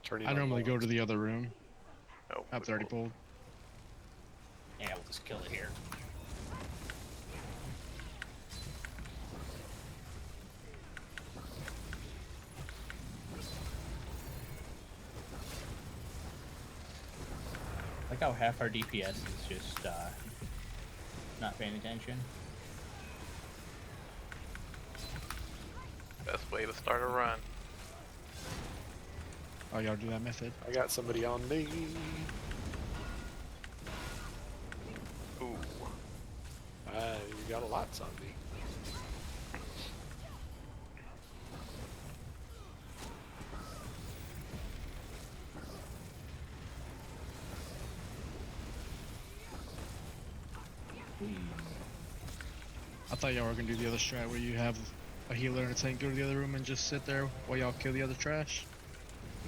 Turning I on normally go logs. to the other room. Oh, That's already pulled. Yeah, we'll just kill it here. Like how half our DPS is just not paying attention. Best way to start a run. Oh, y'all do that method? I got somebody on me. Ooh. You got a lots on me. I thought y'all were gonna do the other strat where you have a healer and a tank go to the other room and just sit there while y'all kill the other trash.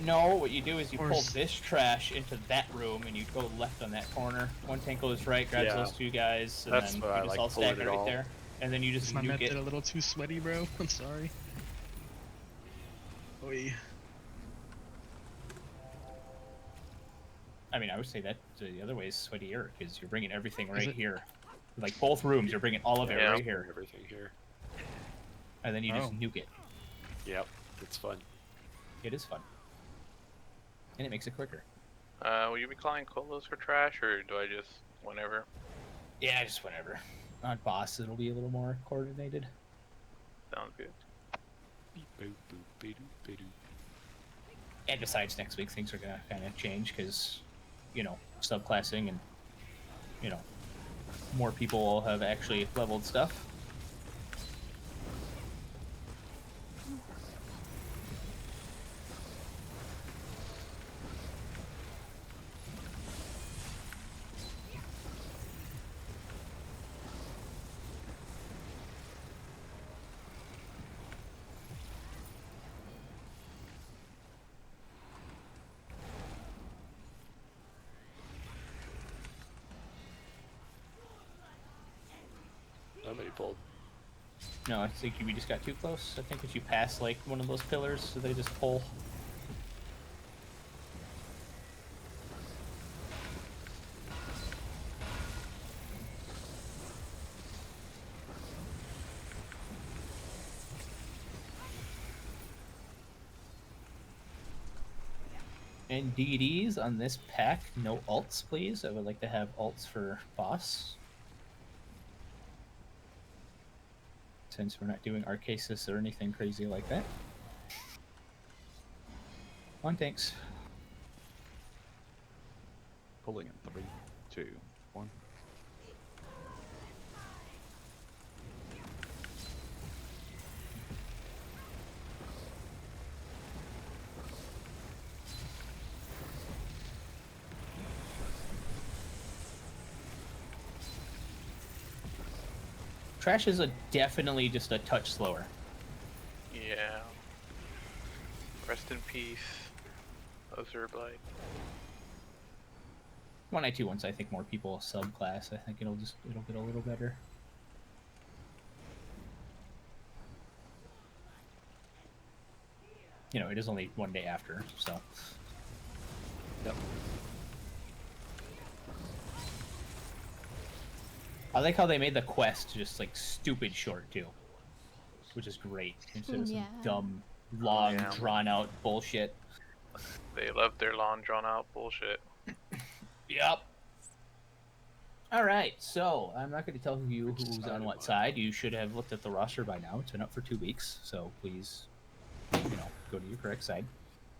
No, what you do is you Or pull s- this trash into that room and you go left on that corner. One tank goes right, grabs Yeah. those two guys, and That's then what you I just like, all pulling stack it it right all. there. And then you just Is my nuke method it. a little too sweaty, bro? I'm sorry. Oy. I mean, I would say that the other way is sweatier because you're bringing everything Is right it? here. Like both rooms, you're bringing all of it Yeah. right here, Everything here. and then you just Oh. nuke it. Yep, it's fun. It is fun, and it makes it quicker. Will you be calling colos for trash, or do I just whenever? Yeah, just whenever. On boss, it'll be a little more coordinated. Sounds good. Beep, boop, boop, be-doop, be-doop. And besides, next week things are gonna kind of change because, you know, subclassing and, you know, more people will have actually leveled stuff. Nobody pulled. No, I think we just got too close. I think if you pass like one of those pillars, so they just pull. And DDs on this pack, no alts, please. I would like to have alts for boss. Since we're not doing Arcasis or anything crazy like that. On tanks. Pulling in 3, 2, 1. Trash is definitely just a touch slower. Yeah. Rest in peace, Azurblight. 1i2 once I think more people subclass, I think it'll get a little better. You know, it is only one day after, so. Yep. I like how they made the quest just like stupid short too, which is great instead of some dumb, long, Yeah. drawn out bullshit. They love their long, drawn out bullshit. Yep. All right, so I'm not going to tell you Which who's side on am what I side. You should have looked at the roster by now. It's been up for 2 weeks, so please, you know, go to your correct side.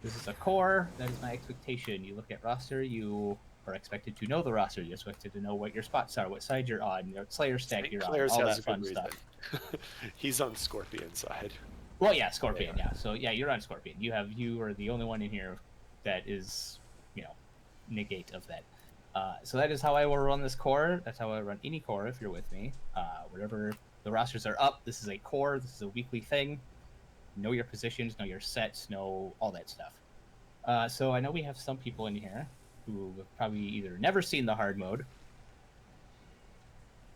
This is a core. That is my expectation. You look at roster, you are expected to know the roster. You're expected to know what your spots are, what side you're on, your Slayer stack you're on, Claire's all has that a fun good stuff. reason. He's on Scorpion side. Well, yeah, Scorpion, yeah. So yeah, you're on Scorpion. You are the only one in here that is, you know, negate of that. So that is how I will run this core. That's how I run any core if you're with me. Wherever the rosters are up, this is a core. This is a weekly thing. Know your positions, know your sets, know all that stuff. So I know we have some people in here who have probably either never seen the hard mode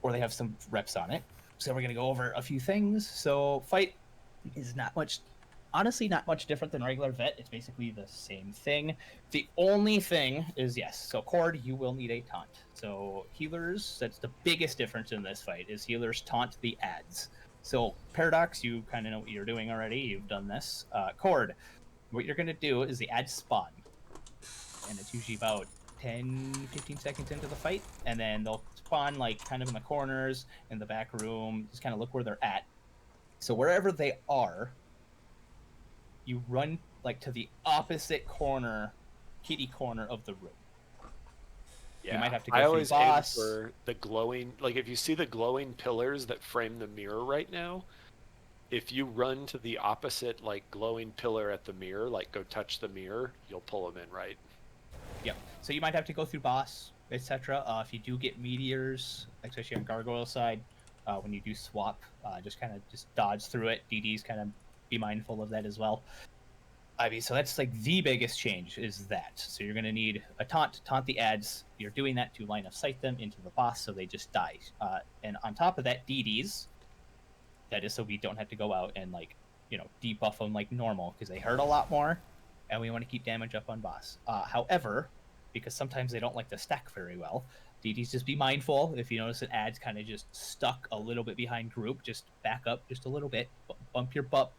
or they have some reps on it. So we're going to go over a few things. So fight is not much honestly not much different than regular vet. It's basically the same thing. The only thing is, yes, so cord, you will need a taunt. So healers, that's the biggest difference in this fight, is healers taunt the ads. So Paradox, you kind of know what you're doing already. You've done this. Cord, what you're going to do is the ads spawn. And it's usually about 10, 15 seconds into the fight. And then they'll spawn like kind of in the corners, in the back room, just kind of look where they're at. So wherever they are, you run like to the opposite corner, kitty corner of the room. Yeah. You might have to I go through always aim boss. for the glowing, like if you see the glowing pillars that frame the mirror right now, if you run to the opposite like glowing pillar at the mirror, like go touch the mirror, you'll pull them in right. Yep. So you might have to go through boss, etc. If you do get meteors, especially on gargoyle side, when you do swap, just kind of just dodge through it. DDs kind of be mindful of that as well. I mean, so that's like the biggest change is that. So you're going to need a taunt to taunt the ads. You're doing that to line of sight them into the boss so they just die. And on top of that, DDs, that is so we don't have to go out and like, debuff them like normal because they hurt a lot more and we want to keep damage up on boss. However, because sometimes they don't like to stack very well, DDs, just be mindful. If you notice an ad's kind of just stuck a little bit behind group, just back up just a little bit, bump your butt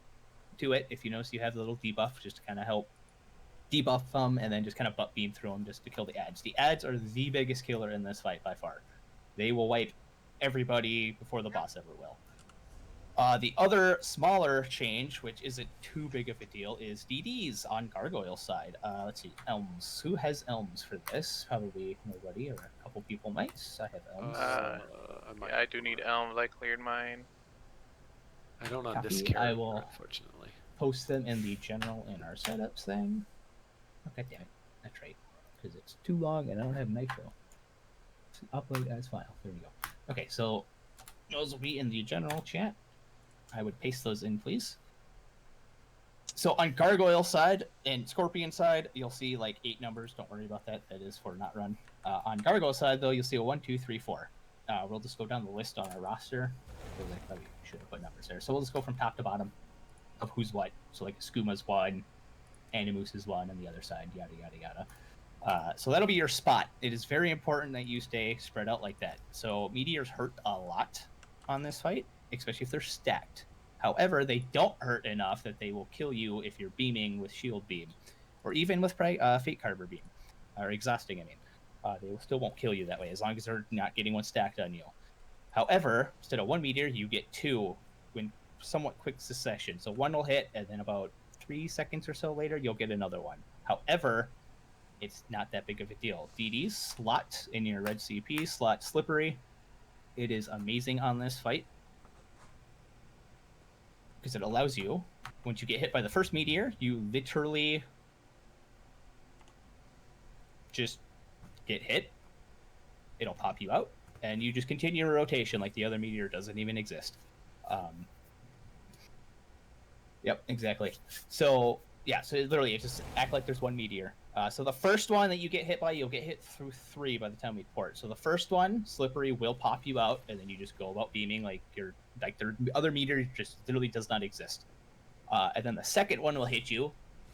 to it. If you notice you have the little debuff, just to kind of help debuff them, and then just kind of butt beam through them just to kill the ads. The ads are the biggest killer in this fight by far. They will wipe everybody before the boss ever will. The other smaller change, which isn't too big of a deal, is DDs on Gargoyle side. Let's see, Elms. Who has Elms for this? Probably nobody, or a couple people might. I have Elms. Yeah, I do need elms. I cleared mine. I don't on Copy. this I character, will unfortunately. post them in the general in our setups thing. Okay, damn it. That's right. Because it's too long and I don't have Nitro. Upload as file. There we go. Okay, so those will be in the general chat. I would paste those in, please. So on Gargoyle side and Scorpion side, you'll see like 8 numbers. Don't worry about that. That is for not run. On Gargoyle side, though, you'll see a 1, 2, 3, 4. We'll just go down the list on our roster. Because I probably should have put numbers there. So we'll just go from top to bottom of who's what. So like Skuma's 1, Animus is 1 on the other side, yada, yada, yada. So that'll be your spot. It is very important that you stay spread out like that. So meteors hurt a lot on this fight, especially if they're stacked. However, they don't hurt enough that they will kill you if you're beaming with shield beam, or even with fate carver beam, or exhausting. I mean, they still won't kill you that way as long as they're not getting one stacked on you. However, instead of 1 meteor, you get 2 in somewhat quick succession. So 1 will hit, and then about 3 seconds or so later, you'll get another one. However, it's not that big of a deal. DD's slot in your red CP, slot slippery. It is amazing on this fight because it allows you, once you get hit by the first meteor, you literally just get hit. It'll pop you out, and you just continue your rotation like the other meteor doesn't even exist. Yep, exactly. So yeah, so literally, it just act like there's 1 meteor. So the first one that you get hit by, you'll get hit through 3 by the time we port. So the first one, slippery, will pop you out, and then you just go about beaming like you're like the other meteor just literally does not exist. And then the second one will hit you.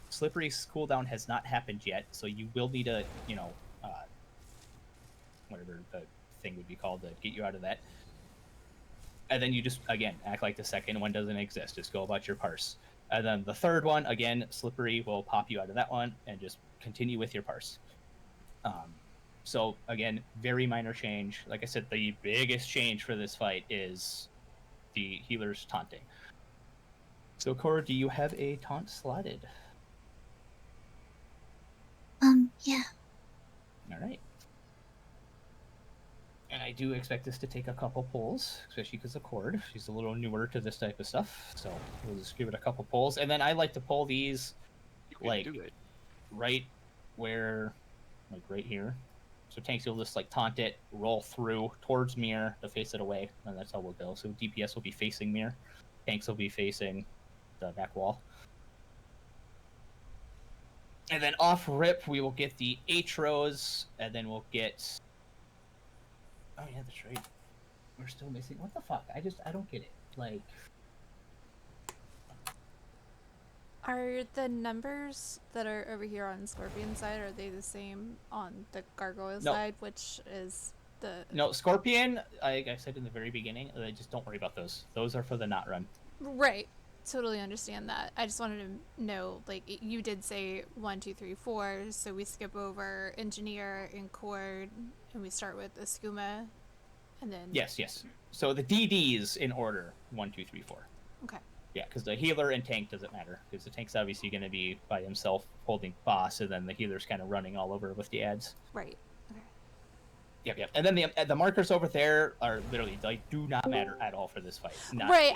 Slippery's cooldown has not happened yet, so you will need a whatever the thing would be called to get you out of that. And then you just, again, act like the second one doesn't exist. Just go about your parse. And then the third one, again, slippery will pop you out of that one and just continue with your parse. So, again, very minor change. Like I said, the biggest change for this fight is the healers taunting. So, Cora, do you have a taunt slotted? Yeah. All right. And I do expect this to take a couple pulls, especially because of Cord. She's a little newer to this type of stuff, so we'll just give it a couple pulls. And then I like to pull these, like, right where, like, right here. So tanks will just, like, taunt it, roll through towards mirror to face it away, and that's how we'll go. So DPS will be facing mirror. Tanks will be facing the back wall. And then off rip, we will get the Atros, and then we'll get... Oh yeah, that's right. We're still missing. What the fuck? I don't get it. Like, Are the numbers that are over here on Scorpion side, are they the same on the Gargoyle No. side, which is the... No, Scorpion, like I said in the very beginning, just don't worry about those. Those are for the not run. Right. Totally understand that. I just wanted to know, like, you did say 1, 2, 3, 4, so we skip over Engineer and Cord, and we start with Escuma, and then... Yes. So the DDs in order, 1, 2, 3, 4. Okay. Yeah, because the healer and tank doesn't matter, because the tank's obviously going to be by himself holding boss, and then the healer's kind of running all over with the ads. Right. Okay. Yep. And then the markers over there are literally, like, do not matter at all for this fight. Not Right,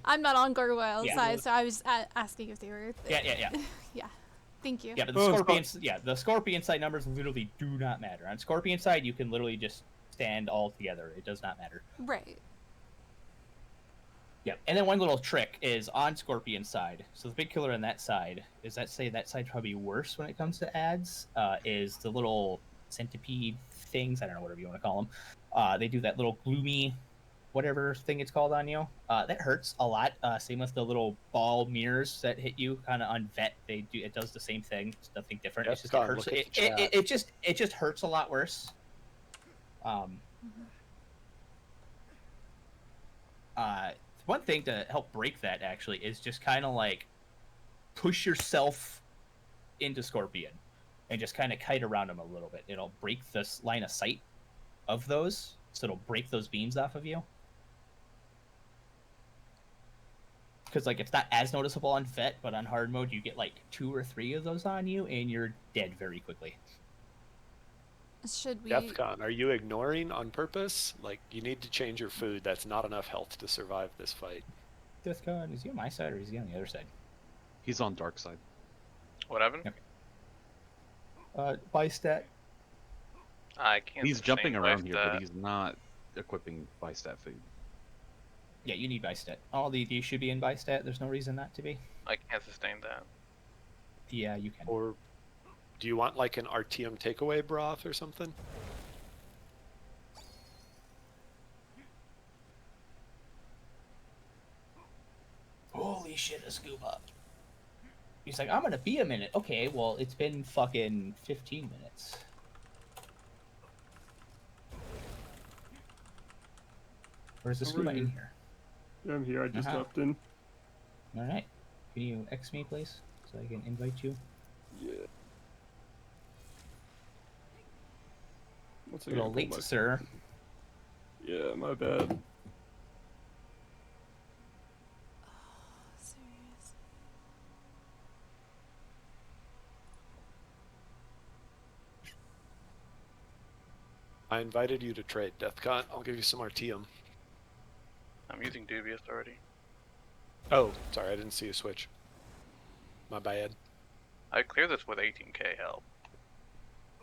I'm not on Gargoyle side, so I was asking if they were... Yeah. Yeah. Thank you. Yeah, but the Scorpion side numbers literally do not matter. On Scorpion side, you can literally just stand all together. It does not matter. Right. Yeah, and then one little trick is on Scorpion side. So the big killer on that side is that side's probably worse when it comes to ads. Is the little centipede things? I don't know, whatever you want to call them. They do that little gloomy, whatever thing it's called on you. That hurts a lot. Same with the little ball mirrors that hit you, kind of on vet. It does the same thing. It's nothing different. Yes, It's just God, it hurts. look at the It just hurts a lot worse. One thing to help break that actually is just kind of like push yourself into Scorpion and just kind of kite around him a little bit. It'll break this line of sight of those, so it'll break those beams off of you. Because like it's not as noticeable on vet, but on hard mode you get like 2 or 3 of those on you and you're dead very quickly. Should we... Deathcon, are you ignoring on purpose? Like, you need to change your food. That's not enough health to survive this fight. Deathcon, is he on my side or is he on the other side? He's on dark side. What happened? Okay. Buy stat. I can't. He's jumping sustain around here, life but he's not equipping buy stat food. Yeah, you need buy stat. All the DD should be in buy stat. There's no reason not to be. I can't sustain that. Yeah, you can. Or do you want like an RTM takeaway broth or something? Holy shit, a scuba. He's like, I'm gonna be a minute. Okay, well, it's been fucking 15 minutes. Where's the scuba in here? Yeah, I'm here. I just hopped in. Alright. Can you X me, please? So I can invite you? Yeah. A little late, sir. Yeah, my bad. Serious. I invited you to trade, Deathcon. I'll give you some RTM. I'm using Dubious already. Oh, sorry, I didn't see you switch. My bad. I cleared this with 18k help.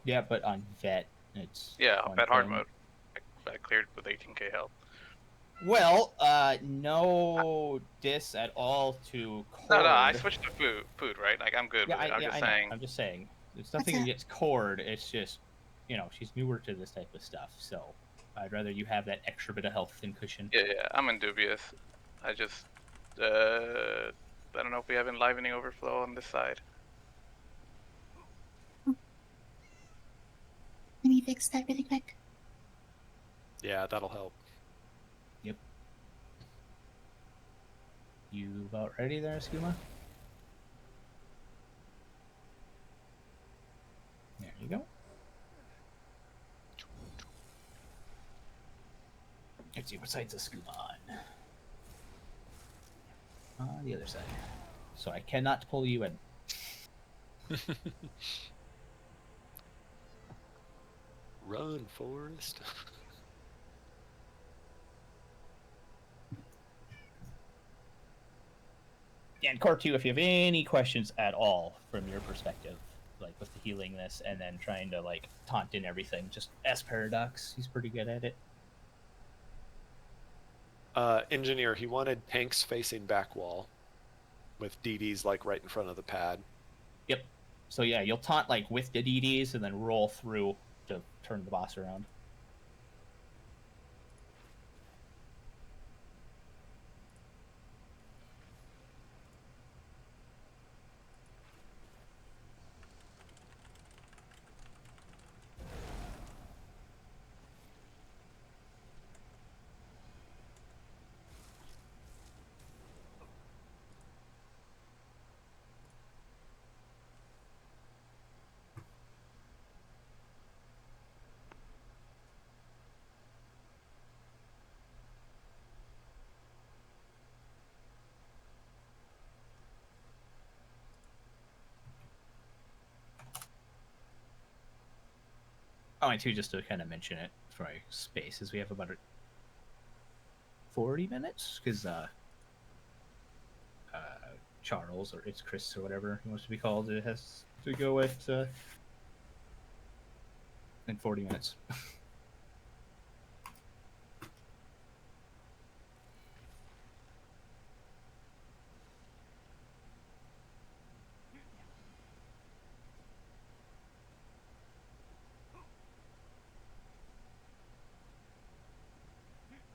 Yeah, but on vet, it's... Yeah, one at hard thing. mode. I cleared with 18k help. Well, no diss at all to Cord. No, I switched to food, right? Like, I'm good Yeah, with it. I'm just I know. saying. I'm just saying. It's nothing against Cord. It's just, you know, she's newer to this type of stuff, so I'd rather you have that extra bit of health and cushion. Yeah, I'm in Dubious. I just, I don't know if we have enlivening overflow on this side. Let me fix that really quick. Yeah, that'll help. Yep. You about ready there, Skuma? There you go. Let's see what side's the Skuma on. On the other side. So I cannot pull you in. Run, Forrest. Yeah, and Core 2, if you have any questions at all from your perspective, like with the healing this and then trying to like taunt in everything, just ask Paradox. He's pretty good at it. Engineer, he wanted tanks facing back wall with DDs like right in front of the pad. Yep. So yeah, you'll taunt like with the DDs and then roll through to turn the boss around. Oh, and two, just to kind of mention it for my space, is we have about 40 minutes because Charles, or it's Chris or whatever he wants to be called, it has to go at in 40 minutes.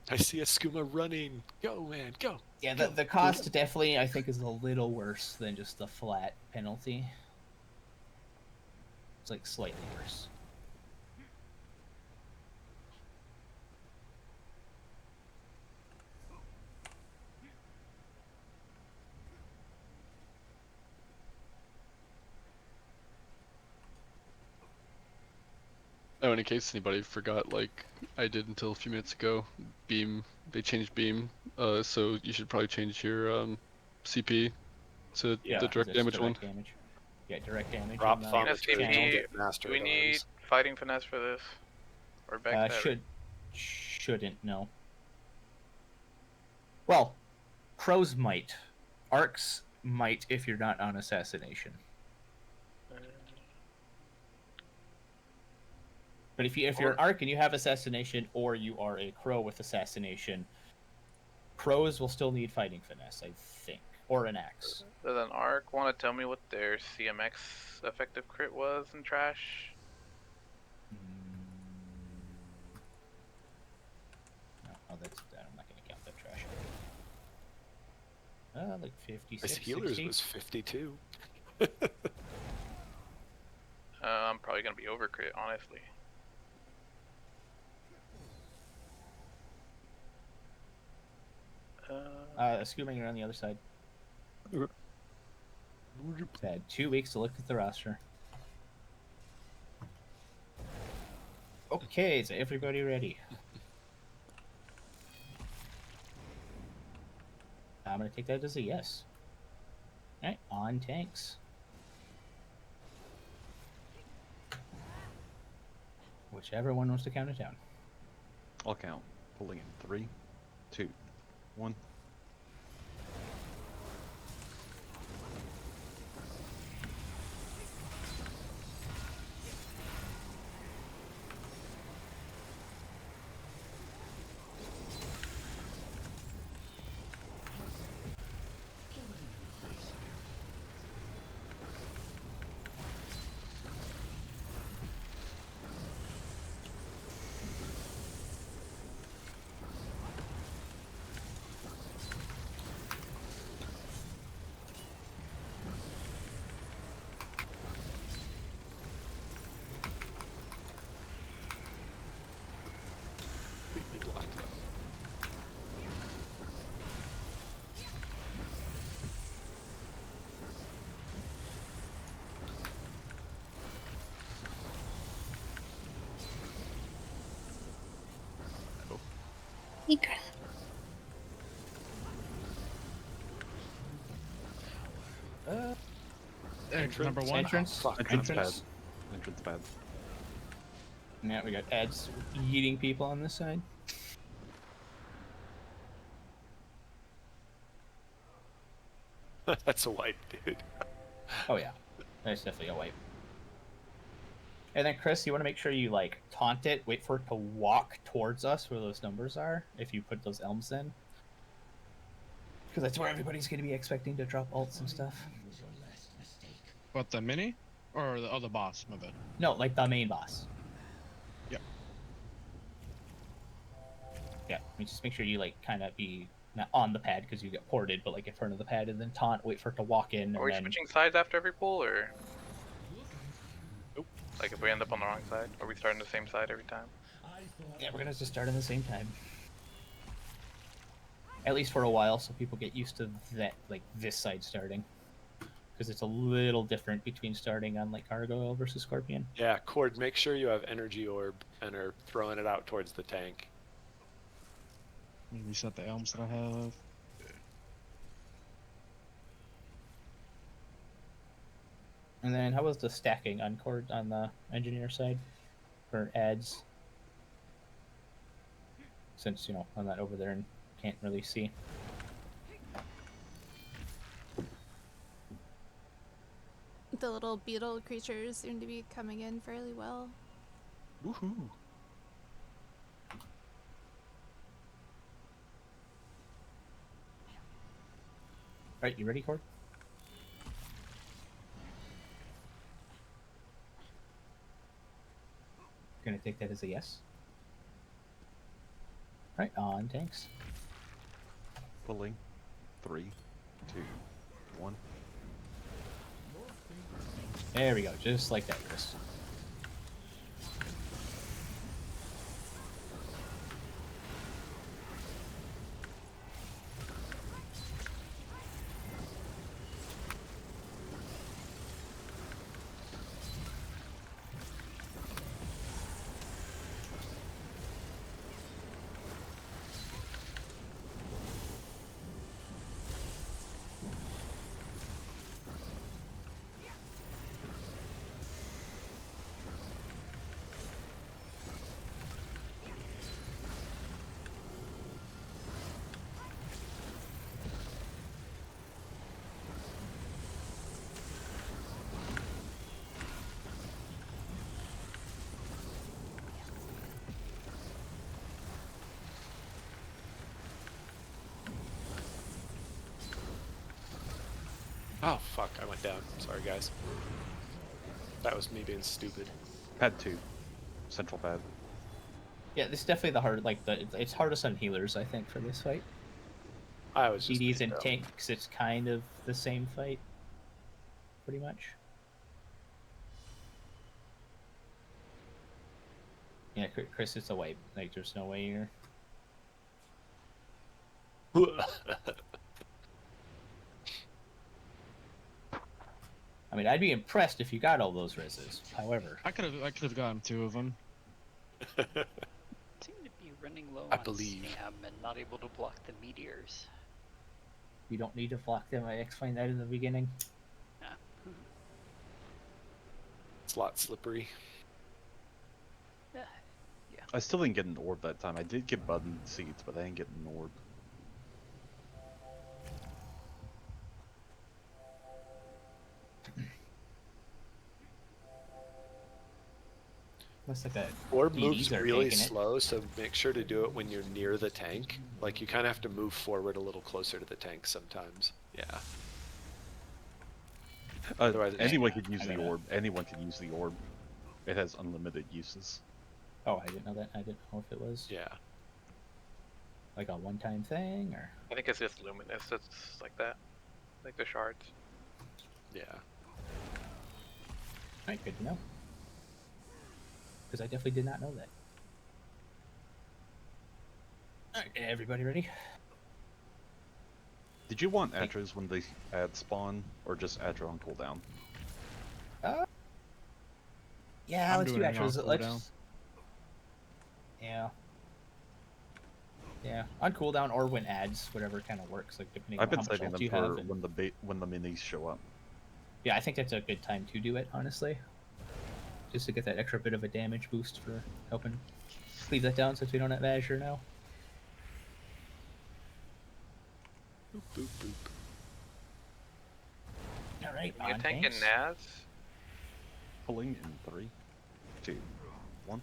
I see a skooma running. Go, man, go. Yeah, go. the cost definitely I think is a little worse than just the flat penalty. It's like slightly worse. Oh, and in case anybody forgot, like I did until a few minutes ago, beam, they changed beam, so you should probably change your CP to Yeah, the direct damage one. Damage. Yeah, direct damage. Drop on, vomit SCP, channel, get master do we at need arms. fighting finesse for this? Or back shouldn't, no. Well, crows might. Arcs might if you're not on assassination. But if you're an arc and you have assassination, or you are a crow with assassination, crows will still need fighting finesse, I think, or an axe. Does an arc want to tell me what their CMX effective crit was in trash? No, oh, that's that. I'm not gonna count that trash. Like 56. His healers 60? was 52. I'm probably gonna be over crit, honestly. Scooming are on the other side. Okay. I've had 2 weeks to look at the roster. Okay, is everybody ready? I'm gonna take that as a yes. Alright, on tanks. Whichever one wants to count it down. I'll count. Pulling in 3, 2, 1. Completely locked up. Number one. Entrance. Fuck. Entrance pad. Entrance pad. Yeah, we got ads eating people on this side. That's a wipe, dude. Oh yeah, that's definitely a wipe. And then Chris, you want to make sure you like taunt it, wait for it to walk towards us where those numbers are. If you put those elms in, because that's where everybody's going to be expecting to drop ults and stuff. What, the mini? Or the other boss? My bad. No, like the main boss. Yep. Yeah, I mean, just make sure you like kind of be not on the pad because you get ported, but like in front of the pad and then taunt, wait for it to walk in. Are we and then... switching sides after every pull, or? Nope. Like if we end up on the wrong side, are we starting the same side every time? Yeah, we're gonna just start at the same time. At least for a while, so people get used to that, like this side starting, because it's a little different between starting on like Gargoyle versus Scorpion. Yeah, Cord, make sure you have energy orb and are throwing it out towards the tank. Let me reset the elms that I have. And then how was the stacking on Cord on the engineer side? for ads. Since, you know, I'm not over there and can't really see. The little beetle creatures seem to be coming in fairly well. Woohoo! Alright, you ready, Cord? Gonna take that as a yes. Alright, on tanks. Pulling. 3, 2, 1. There we go, just like that, Chris. Oh fuck! I went down. Sorry, guys. That was me being stupid. Pad 2. Central pad. Yeah, this is definitely the hard, like, it's hardest on healers, I think, for this fight. I was just DDs being and dumb. tanks, it's kind of the same fight. Pretty much. Yeah, Chris, it's a wipe. Like, there's no way you're... I mean, I'd be impressed if you got all those reses. However, I could have gotten 2 of them. Seem to be running low I on believe. stam and not able to block the meteors. you don't need to block them. I explained that in the beginning. Yeah. It's a lot slippery. Yeah. I still didn't get an orb that time. I did get button seeds, but I didn't get an orb. Looks like that. Orb DDs moves are really taking it. slow, so make sure to do it when you're near the tank. Like, you kind of have to move forward a little closer to the tank sometimes. Yeah. Otherwise it's- Anyone could use I the gotta- orb. Anyone could use the orb. It has unlimited uses. Oh, I didn't know that. I didn't know if it was Yeah. like a one-time thing or. I think it's just luminous. It's like that, like the shards. Yeah. Alright, good to know. Because I definitely did not know that. Alright, everybody ready? Did you want Atras when they add spawn, or just Atra on cooldown? Yeah, I'm let's do doing it on Atras. cooldown. Let's. Yeah. Yeah, on cooldown or when ads, whatever kind of works, like depending I've on been how much saving health them you for have. And... when the minis show up. Yeah, I think that's a good time to do it, honestly. Just to get that extra bit of a damage boost for helping cleave that down since we don't have Azure now. Boop, boop, boop. Alright, You on tanking tanks. Naz? Pulling in 3, 2, 1.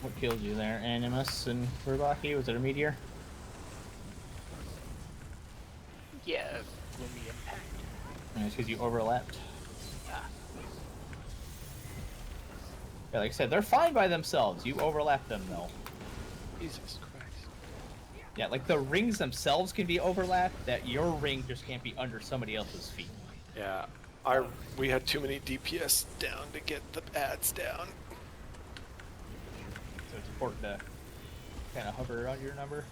What killed you there, Animus and Verbaki? Was it a meteor? Yeah, gloomy impact. It's because you overlapped. Ah. Yeah, like I said, they're fine by themselves. You overlap them, though. Jesus Christ. Yeah, like the rings themselves can be overlapped. That your ring just can't be under somebody else's feet. Yeah, we had too many DPS down to get the ads down. So it's important to kind of hover around your number.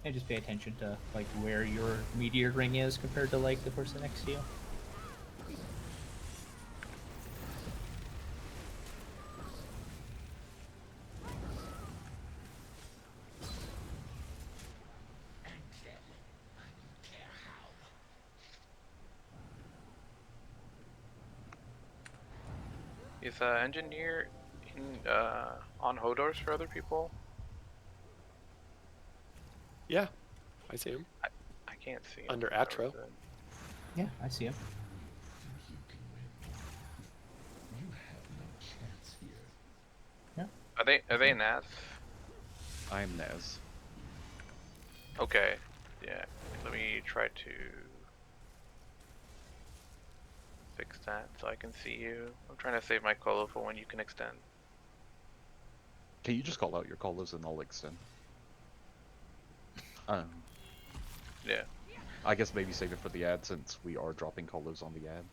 And just pay attention to like where your meteor ring is compared to like the person next to you. Is engineer in on Hodors for other people? Yeah, I see him. I can't see him Under for some Atro. reason. Yeah, I see him. Are they Naz? I'm Naz. Okay. Yeah. Let me try to fix that so I can see you. I'm trying to save my colo for when you can extend. Can you just call out your callers and I'll extend? Yeah. I guess maybe save it for the ad since we are dropping callers on the ad.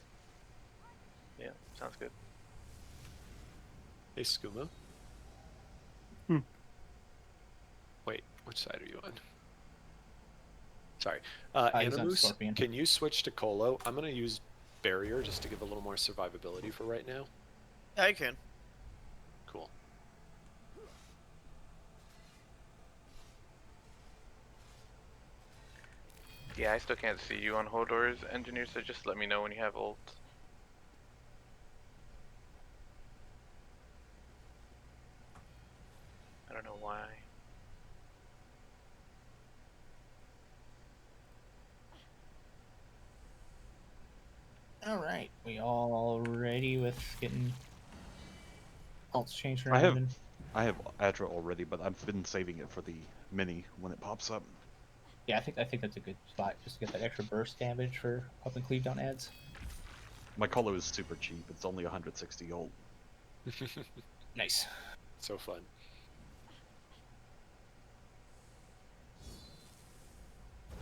Yeah. Sounds good. Hey, Skooma. Hmm. Wait, which side are you on? Sorry. He's on Animus, Scorpion. can you switch to Colo? I'm going to use Barrier just to give a little more survivability for right now. Yeah, you can. Cool. Yeah, I still can't see you on Hodor's engineer, so just let me know when you have ult. I don't know why. All right, we all ready with getting alts changed I around? I have Adra already, but I've been saving it for the mini when it pops up. Yeah, I think that's a good spot just to get that extra burst damage for up and cleave down ads. My colo is super cheap. It's only 160 gold. Nice. So fun.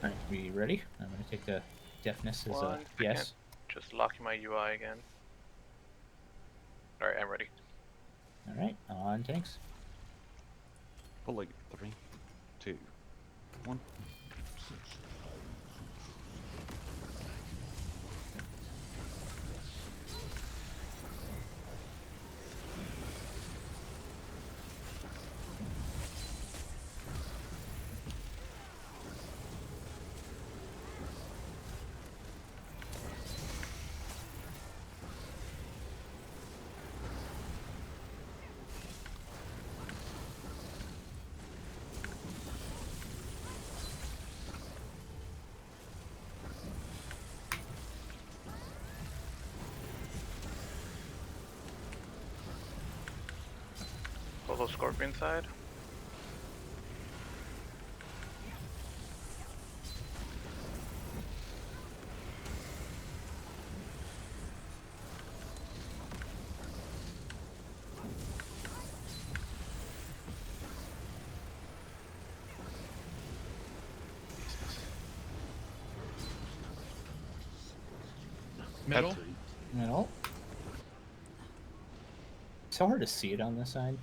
All right, we ready? I'm gonna take the deafness as a 1 yes. second. Just locking my UI again. Alright, I'm ready. All right, on tanks. Pulling 3, 2, 1. Solo Scorpion side. Middle. Middle. So hard to see it on this side.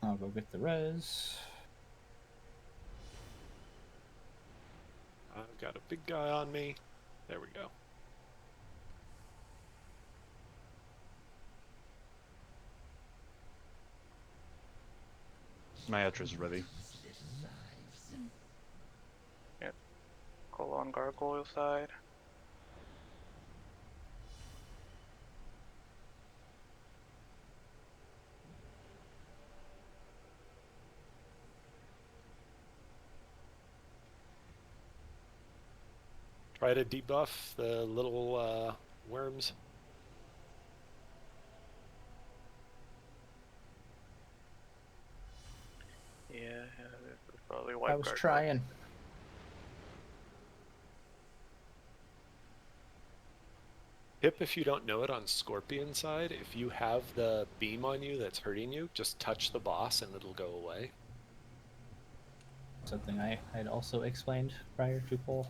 I'll go get the res. I've got a big guy on me. There we go. My Adra's ready. Colo on Gargoyle side. Try to debuff the little worms. Yeah, this is probably wipe I was Gargoyle. trying. Tip, if you don't know it on Scorpion side, if you have the beam on you that's hurting you, just touch the boss and it'll go away. Something I had also explained prior to poll.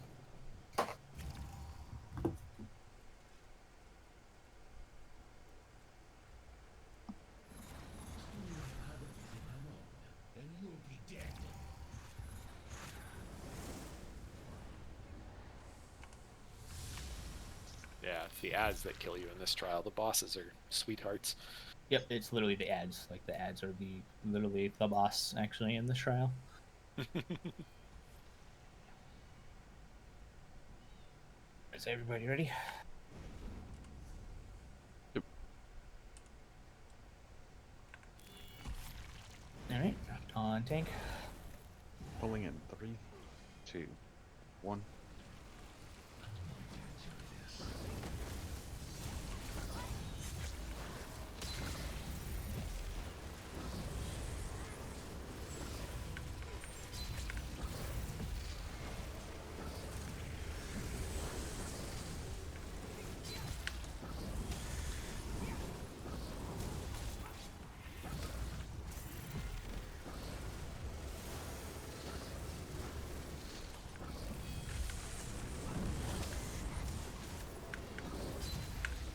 Yeah, it's the ads that kill you in this trial. The bosses are sweethearts. Yep, it's literally the ads. Like the ads are literally the boss actually in this trial. Is everybody ready? Yep. All right, on tank. Pulling in 3, 2, 1.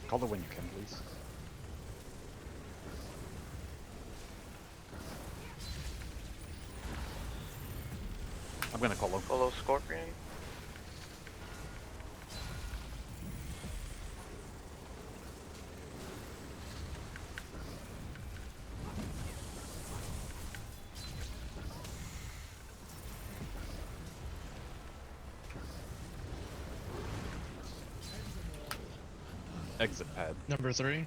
Call her when you can, please. I'm gonna call her. Follow Scorpion. Exit pad. Number 3.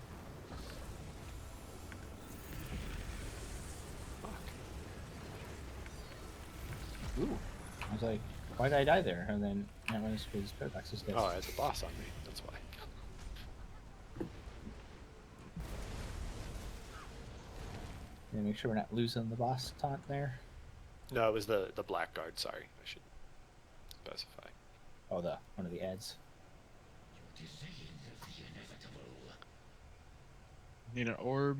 Ooh, I was like, why did I die there? And then that was because Paradox is dead. Oh, I had the boss on me. That's why. Yeah, make sure we're not losing the boss taunt there. No, it was the blackguard. Sorry, I should specify. Oh, one of the ads. Need an orb.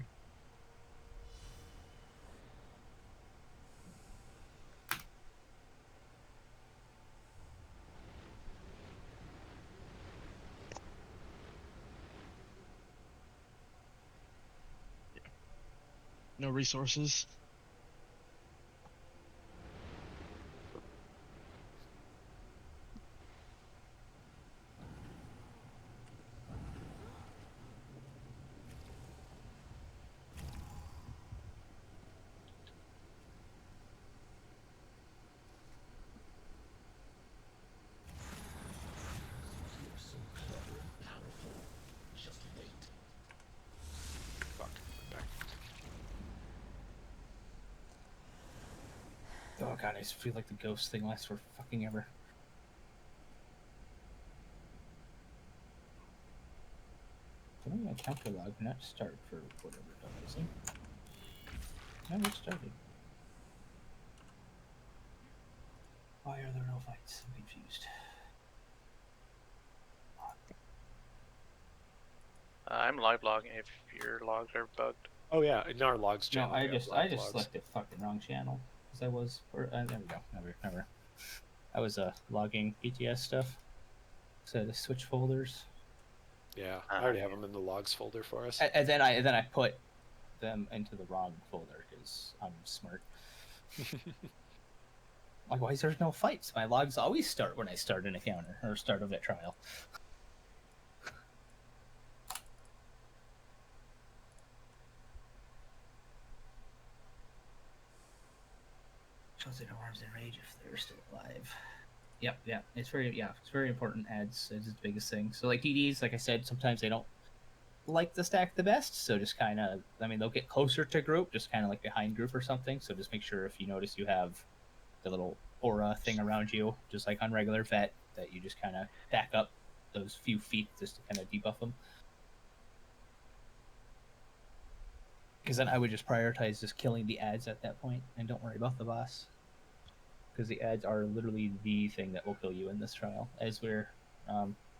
No resources. Fuck. Back. Oh god, I just feel like the ghost thing lasts for fucking ever. Didn't my counter log not start for whatever reason? No, it started. Why are there no fights? I'm confused. I'm live logging if your logs are bugged. Oh yeah, in our logs No, channel. I we have just live logs. selected fucking wrong channel because I was. There we go. Never. I was logging BTS stuff. So I had to switch folders. Yeah, I already have them in the logs folder for us. And then I put them into the wrong folder because I'm smart. Like, why is there no fights? My logs always start when I start an encounter or start of a trial. Shows it arms in rage if they're still alive. Yep. It's very important. Ads is the biggest thing. So like DDs, like I said, sometimes they don't like the stack the best. So just kind of, I mean, they'll get closer to group, just kind of like behind group or something. So just make sure if you notice you have the little aura thing around you, just like on regular vet, that you just kind of back up those few feet just to kind of debuff them. Because then I would just prioritize just killing the ads at that point and don't worry about the boss. Because the ads are literally the thing that will kill you in this trial, as we're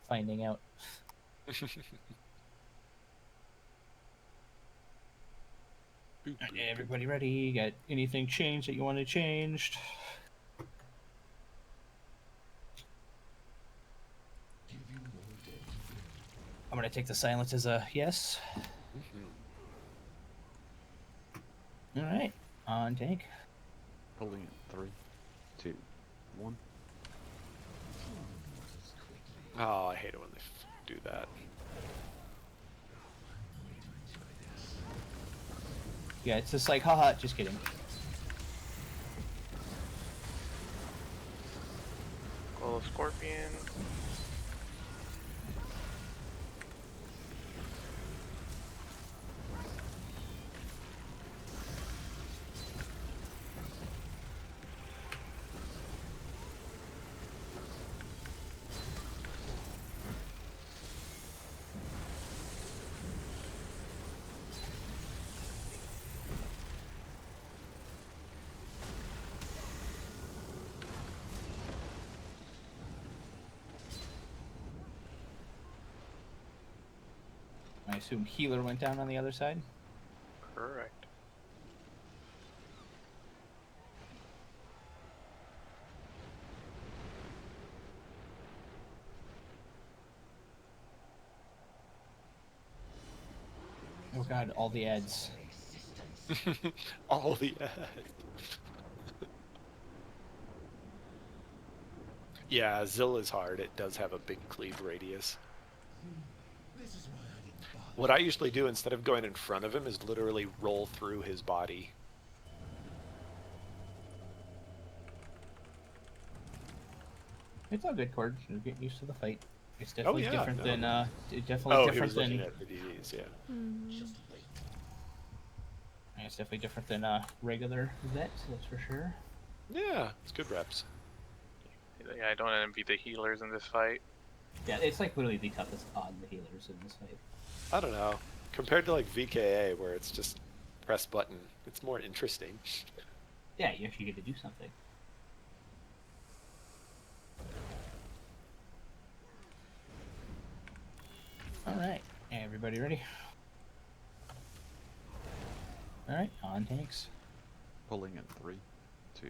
finding out. Everybody ready? Got anything changed that you wanted changed? I'm gonna take the silence as a yes. All right, on tank. Pulling in 3, 2, 1. Oh, I hate it when they do that. Yeah, it's just like, haha, just kidding. Glow Scorpion. I assume healer went down on the other side. Correct. Oh god, all the ads. All the Yeah, Zill is hard. It does have a big cleave radius. What I usually do instead of going in front of him is literally roll through his body. It's all good, Cord. You're getting used to the fight. It's definitely yeah, different no, than no. definitely Oh, he different was looking than at the DDs, yeah. it's definitely different than regular vet, that's for sure. Yeah, it's good reps. Yeah, I don't envy the healers in this fight. Yeah, it's like literally the toughest on the healers in this fight. I don't know. Compared to like VKA, where it's just press button, it's more interesting. Yeah, you actually get to do something. Alright, everybody ready? Alright, on tanks. Pulling in 3, 2,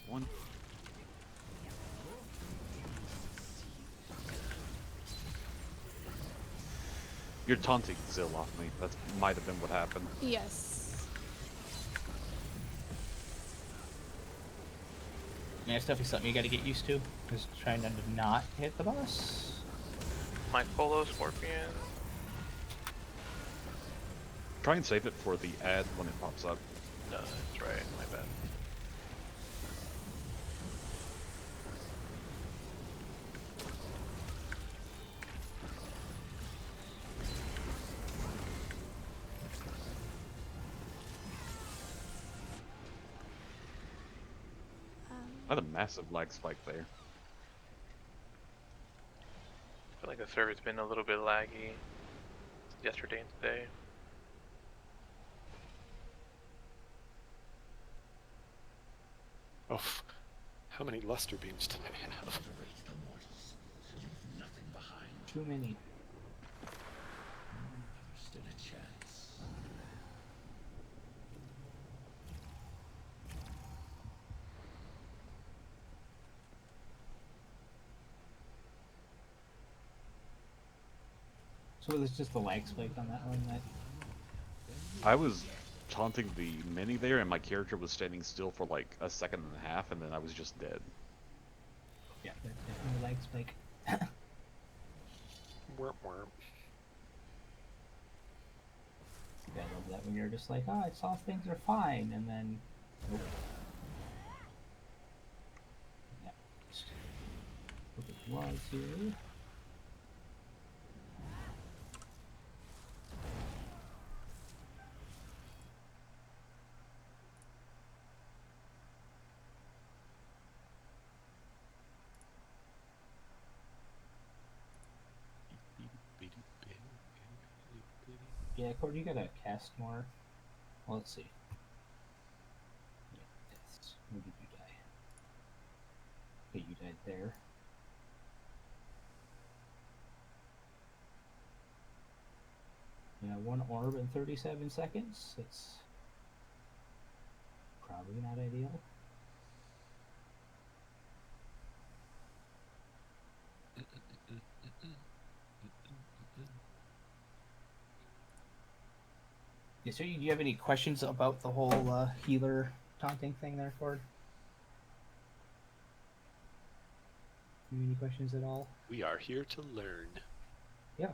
1. You're taunting Zill off me. That might have been what happened. Yes. Yeah, it's definitely something you gotta get used to. Just trying to not hit the boss. My Polo Scorpion. Try and save it for the ad when it pops up. No, that's right. My bad. I had a massive lag spike there. I feel like the server's been a little bit laggy yesterday and today. Oh, how many luster beams do I have? Too many. So it's just the lag spike on that one that I was taunting the mini there, and my character was standing still for like a second and a half, and then I was just dead. yeah, that's definitely a lag spike. Warp, warp. I love that when you're just like, oh, I saw things are fine, and then nope. Yeah. Just look at the logs here. Yeah, Corey, you gotta cast more. Well, let's see. Yeah, deaths. Where did you die? Okay, you died there. 1 orb in 37 seconds. That's probably not ideal. Yeah, so do you have any questions about the whole healer taunting thing there, Cord? Any questions at all? We are here to learn. Yeah.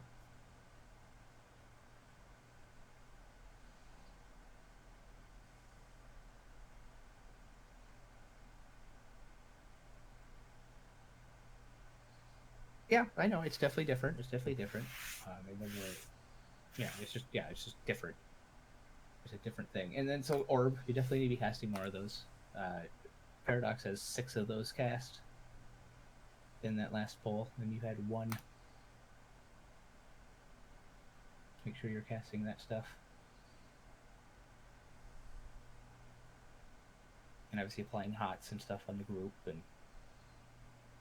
Yeah, I know it's definitely different. It's definitely different. And then it's just different. It's a different thing. And then so orb, you definitely need to be casting more of those. Paradox has 6 of those cast in that last poll, and you had 1. Make sure you're casting that stuff. And obviously applying hots and stuff on the group and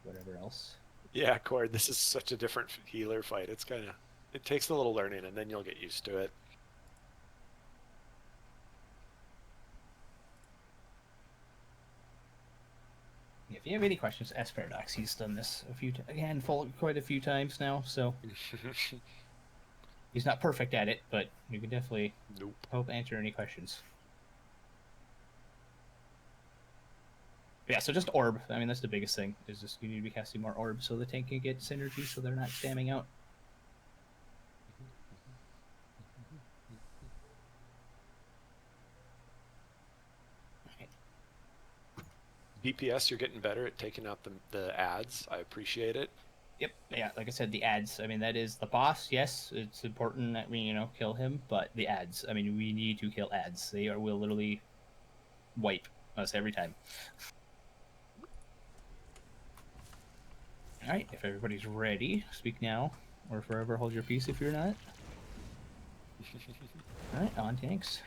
whatever else. Yeah, Cord, this is such a different healer fight. It takes a little learning, and then you'll get used to it. If you have any questions, ask Paradox. He's done this quite a few times now, so he's not perfect at it, but you can definitely help answer any questions. Yeah, so just orb. I mean, that's the biggest thing. Is just you need to be casting more orbs so the tank can get synergy, so they're not spamming out. DPS, you're getting better at taking out the ads. I appreciate it. Yep. Yeah, like I said, the ads. I mean, that is the boss. Yes, it's important that we, kill him, but the ads. I mean, we need to kill ads. Will literally wipe us every time. All right, if everybody's ready, speak now, or forever hold your peace if you're not. All right, on tanks.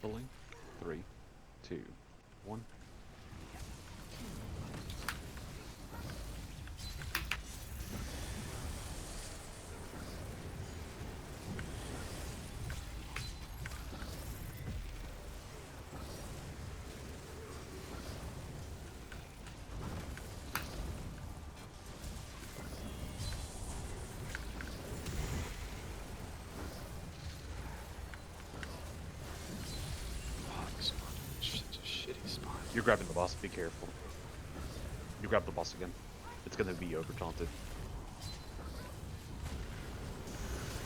Rolling. 3, 2, 1. You're grabbing the boss, be careful. You grab the boss again. It's gonna be over taunted.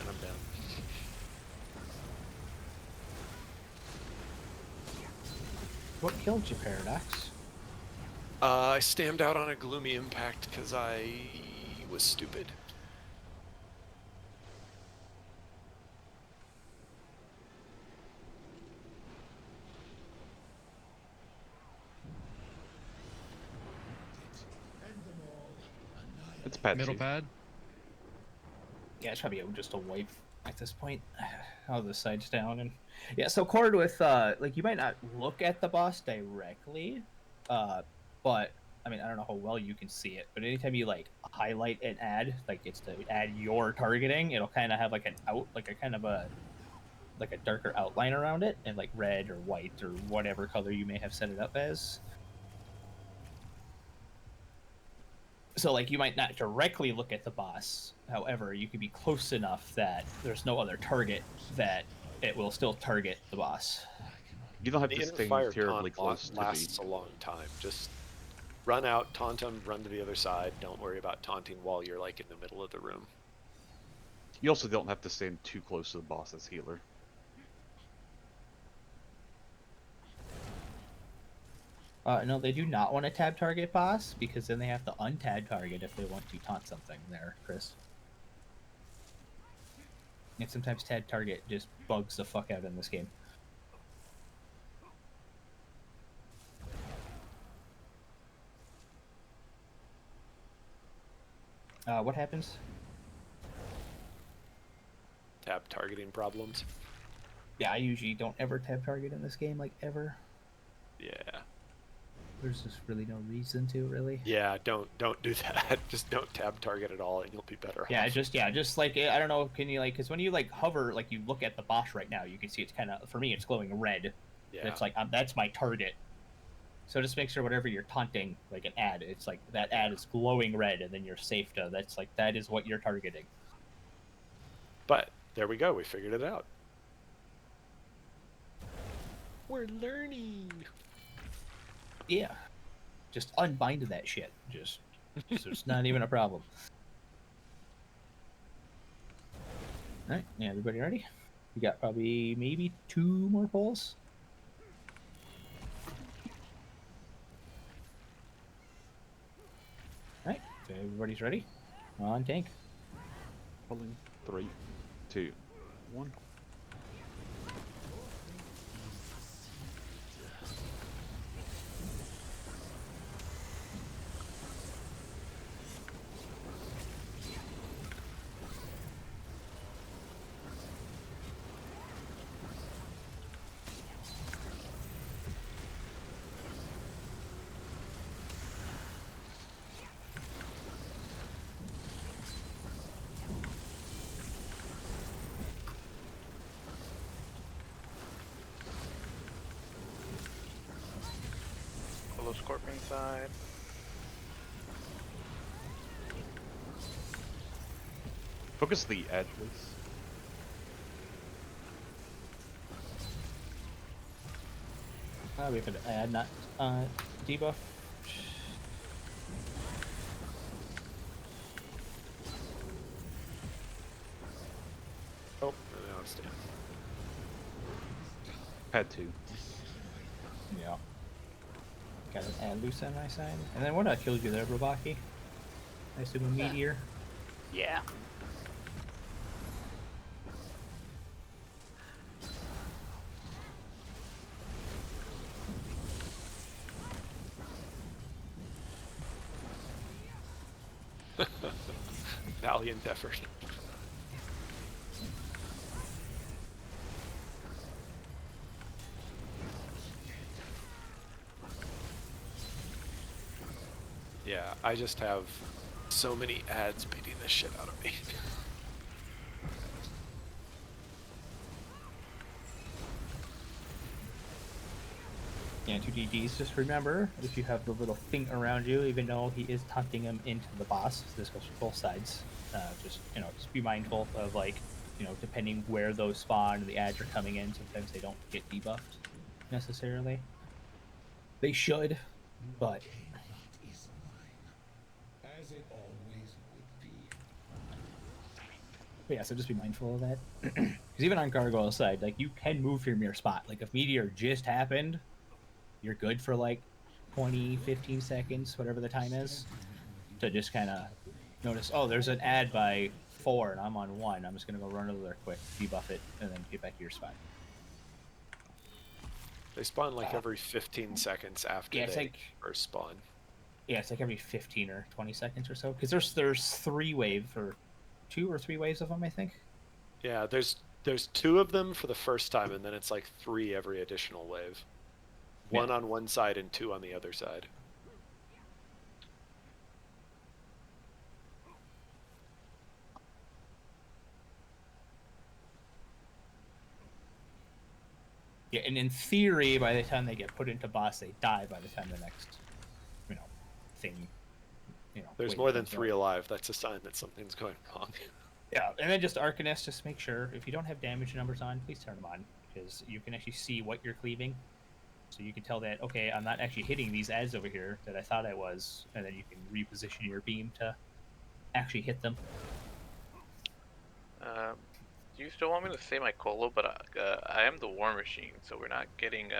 And I'm down. What killed you, Paradox? I stammed out on a gloomy impact because I was stupid. It's pad Middle 2. pad. Yeah, it's probably just a wipe at this point. All the sides down and yeah. So Cord with you might not look at the boss directly, but I mean I don't know how well you can see it, but anytime you highlight an ad, it's to add your targeting, it'll kind of have a darker outline around it, and red or white or whatever color you may have set it up as. So you might not directly look at the boss, however, you can be close enough that there's no other target that it will still target the boss. You don't have The to inner stay fire terribly taunt close to lasts a long time. Just run out, taunt him, run to the other side. Don't worry about taunting while you're in the middle of the room. You also don't have to stand too close to the boss as healer. No, they do not want to tab target boss, because then they have to untab target if they want to taunt something there, Chris. And sometimes tab target just bugs the fuck out in this game. What happens? Tab targeting problems. Yeah, I usually don't ever tab target in this game, ever. Yeah. There's just really no reason to, really. Yeah, don't do that. Just don't tab target at all, and you'll be better Yeah, off. just like, I don't know, can you, like, because when you, like, hover, like, you look at the boss right now, you can see it's kind of, for me, it's glowing red. Yeah. It's like, that's my target. So just make sure whatever you're taunting, like an ad, it's like, that ad is glowing red, and then you're safe to, that's like, that is what you're targeting. But there we go. We figured it out. We're learning. Yeah. Just unbind that shit. Just, so it's not even a problem. Alright, yeah, everybody ready? We got probably maybe 2 more polls. Alright, so everybody's ready. On tank. Pulling. 3, 2, 1. Follow Scorpion side. Focus the ad, please. We could add not debuff. Oh, now it's down. Had to. Yeah. Got an ad loose on my side. And then what killed you there, Robaki? I assume a meteor. Yeah. Valiant effort. Yeah, I just have so many ads beating the shit out of me. Yeah, 2 GGs. Just remember, if you have the little thing around you, even though he is taunting him into the boss, so this goes for both sides. Just just be mindful of, like, depending where those spawn and the ads are coming in. Sometimes they don't get debuffed necessarily. They should, but yeah. So just be mindful of that. Because even on Gargoyle's side, like, you can move from your spot. Like, if Meteor just happened, you're good for like 20, 15 seconds, whatever the time is, to just kind of notice, oh, there's an ad by 4 and I'm on 1. I'm just going to go run over there quick, debuff it, and then get back to your spot. They spawn like every 15 seconds after Yeah, it's they like, first spawn. yeah, it's like every 15 or 20 seconds or so. Because there's 3 waves, or 2 or 3 waves of them, I think. Yeah, there's 2 of them for the first time, and then it's like 3 every additional wave. 1 on one side and 2 on the other side. Yeah, and in theory, by the time they get put into boss, they die by the time the next, thing, There's wave more than comes 3 up. alive. That's a sign that something's going wrong. Yeah, and then just Arcanist, just make sure, if you don't have damage numbers on, please turn them on, because you can actually see what you're cleaving. So you can tell that, okay, I'm not actually hitting these ads over here that I thought I was, and then you can reposition your beam to actually hit them. Do you still want me to say my colo? But I am the War Machine, so we're not getting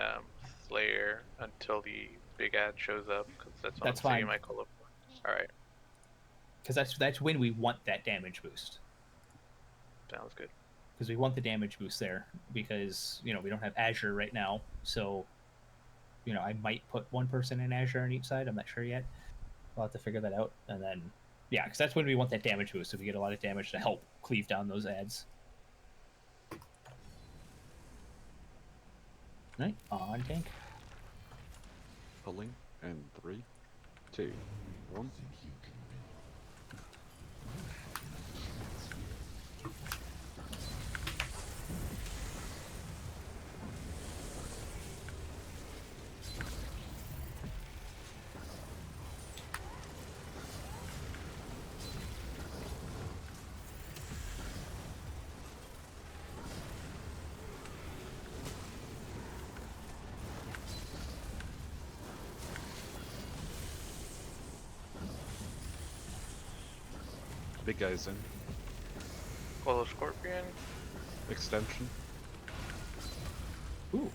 Slayer until the big ad shows up, because that's what That's I'm saving fine. my colo for. Alright, Because that's when we want that damage boost. sounds good. Because we want the damage boost there, because, we don't have Azure right now, so, I might put one person in Azure on each side, I'm not sure yet. We'll have to figure that out, and then, yeah, because that's when we want that damage boost, so we get a lot of damage to help cleave down those ads. Right, on tank. Pulling. In 3, 2, 1. Big guys in. Colo Scorpion. Extension. Ooh.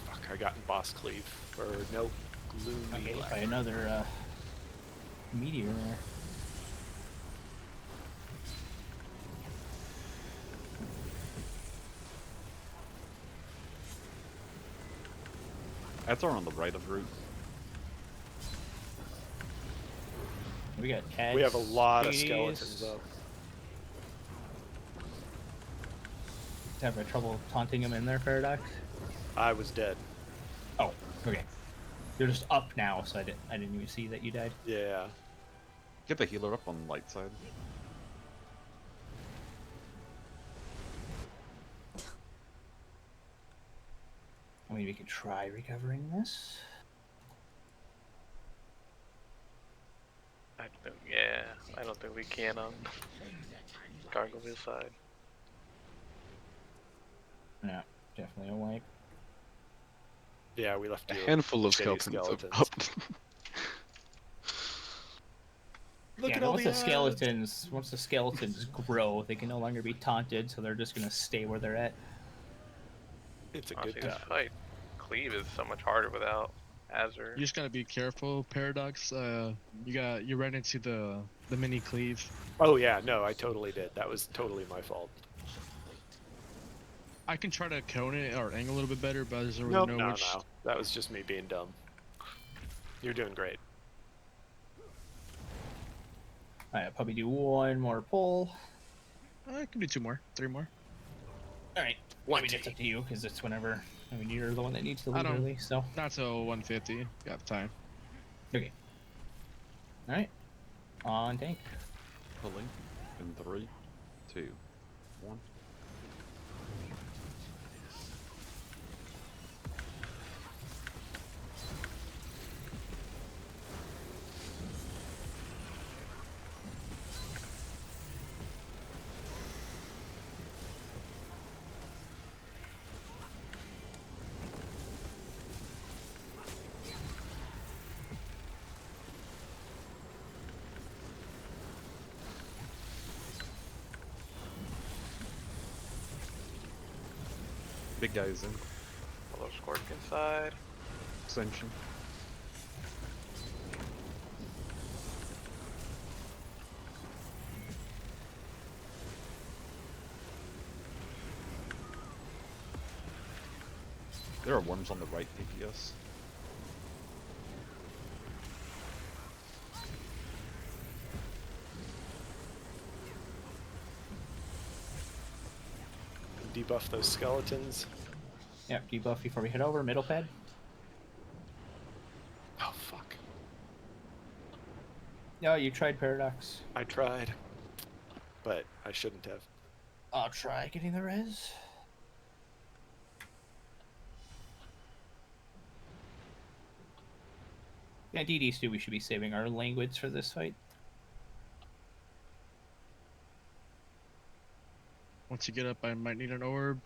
Fuck, I got in boss cleave. Or no, gloomy. Okay, by another meteor there. That's on the right of route. We got Edge, We have a lot of Hades. skeletons up. Have trouble taunting him in there, Paradox? I was dead. Oh, okay. You're just up now, so I didn't even see that you died. Yeah. Get the healer up on the light side. I mean, we could try recovering this. I don't think we can on Gargoyle side. Yeah, definitely a wipe. Yeah, we left A you handful of shitty skeletons up. Look Yeah, at but all once the the skeletons, once the skeletons grow, they can no longer be taunted, so they're just gonna stay where they're at. It's a Honestly, good this time. fight, Cleave is so much harder without Azure. You just gotta be careful, Paradox. You ran into the mini cleave. Oh yeah, no, I totally did. That was totally my fault. I can try to cone it or angle a little bit better, but I just don't really Nope, know no, which. no. That was just me being dumb. You're doing great. Alright, I'll probably do one more pull. I can do 2 more, 3 more. Alright, I mean, it's up to you, because it's whenever. I mean, you're the one that needs to I leave don't- early, so. Not till 150. Got time. Okay. Alright. On tank. Pulling. In 3, 2, 1. Big guys in. Colo Scorpion side. Extension. There are worms on the right DPS. Debuff those skeletons. Yeah, debuff before we head over. Middle pad. Oh fuck. No, you tried Paradox. I tried. But I shouldn't have. I'll try getting the res. Yeah, DD's too, we should be saving our language for this fight. Once you get up, I might need an orb.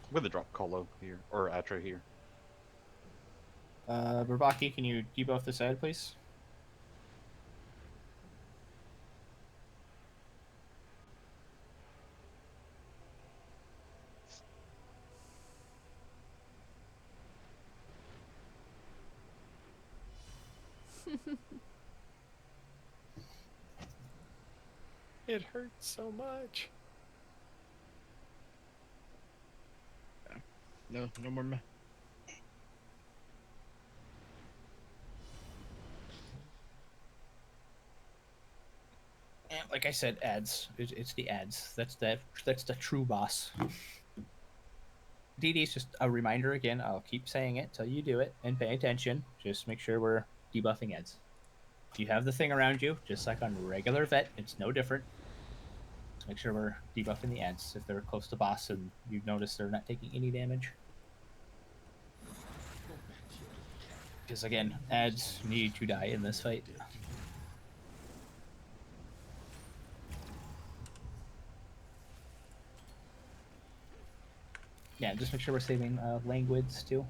I'm gonna drop Colo here, or Atra here. Burbaki, can you debuff the side, please? It hurts so much. No more. Yeah, like I said, ads. It's the ads. That's the true boss. DD is just a reminder again. I'll keep saying it till you do it and pay attention. Just make sure we're debuffing ads. If you have the thing around you, just like on regular vet, it's no different. Just make sure we're debuffing the ads if they're close to boss and you notice they're not taking any damage. Because again, ads need to die in this fight. Yeah, just make sure we're saving languids too.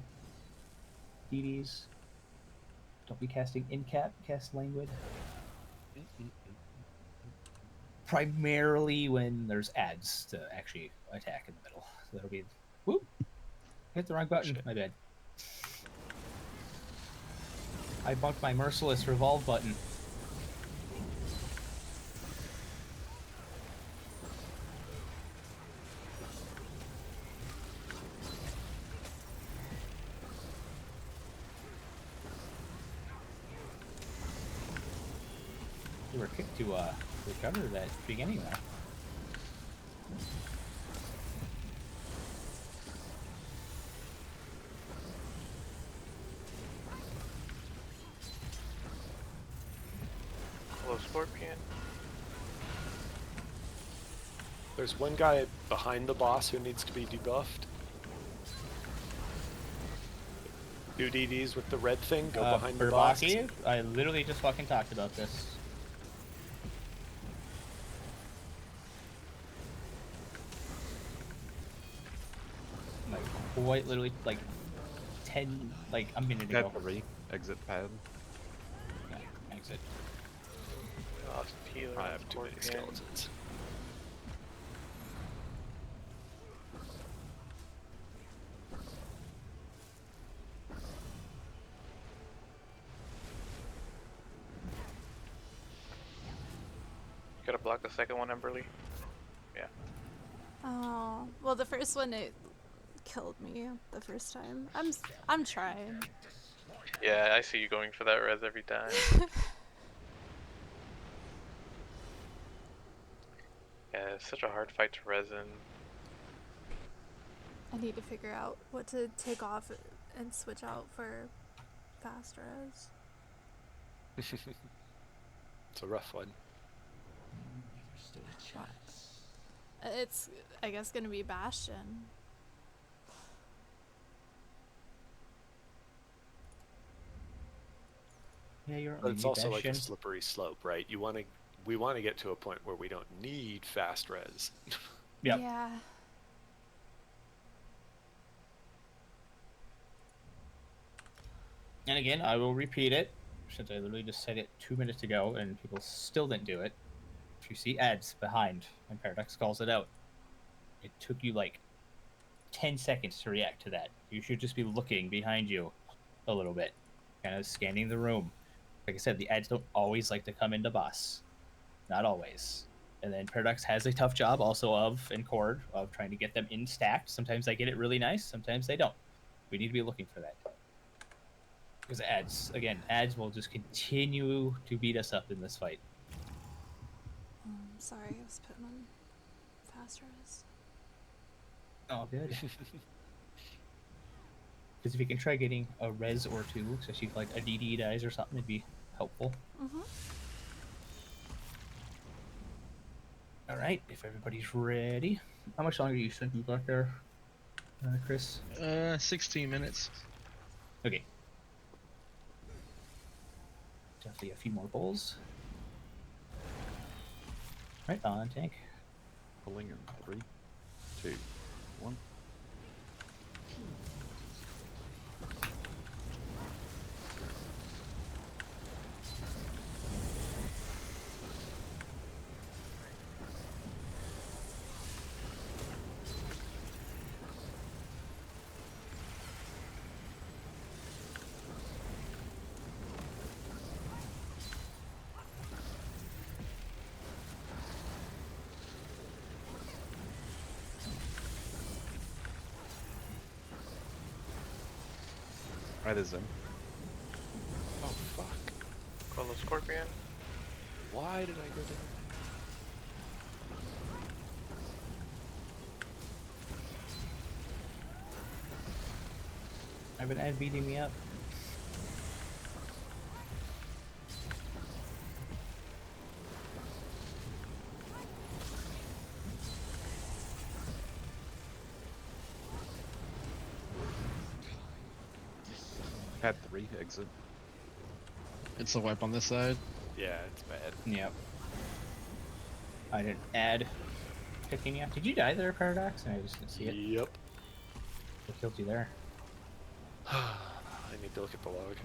DDs. Don't be casting in cap, cast languid. Primarily when there's ads to actually attack in the middle. So that'll be. Whoop! Hit the wrong button. Shit. My bad. I bumped my merciless revolve button. You were kicked to recover that beginning though. Hello, Scorpion. There's one guy behind the boss who needs to be debuffed. 2 DDs with the red thing, go behind the boss. Burbaki, I literally just fucking talked about this. Like, quite literally, like, 10, like, a minute ago. Pad 3, exit pad. Yeah, exit. Lost healer. I have too many Scorpion. skeletons. You gotta block the second one, Emberly. Oh, well, the first one, it killed me the first time. I'm trying. Yeah, I see you going for that res every time. Yeah, it's such a hard fight to res in. I need to figure out what to take off and switch out for fast res. It's a rough one. It's, I guess, gonna be Bastion. Yeah, you're But it's also like a Bastion. slippery slope, right? We want to get to a point where we don't need fast res. Yep. Yeah. And again, I will repeat it, since I literally just said it 2 minutes ago and people still didn't do it. If you see ads behind when Paradox calls it out, it took you like 10 seconds to react to that. You should just be looking behind you a little bit, kind of scanning the room. Like I said, the ads don't always like to come into boss. Not always. And then Paradox has a tough job also of, in Cord, of trying to get them in stacked. Sometimes they get it really nice, sometimes they don't. We need to be looking for that. Because ads will just continue to beat us up in this fight. Sorry, I was putting on fast res. Oh, good. Because if you can try getting a res or two, especially if like a DD dies or something, it'd be helpful. Mm-hmm. All right, if everybody's ready. How much longer do you think you got there, Chris? 16 minutes. Okay. Definitely a few more bowls. Right on, tank. Pulling in 3, 2, 1. Right is in. Oh fuck! Hello, Scorpion. Why did I go down? I've been ad beating me up. Had 3 exit. It's a wipe on this side. Yeah, it's bad. Yep. I didn't add picking you. Did you die there, Paradox? And I just didn't see it. Yep. What killed you there? I need to look at the log.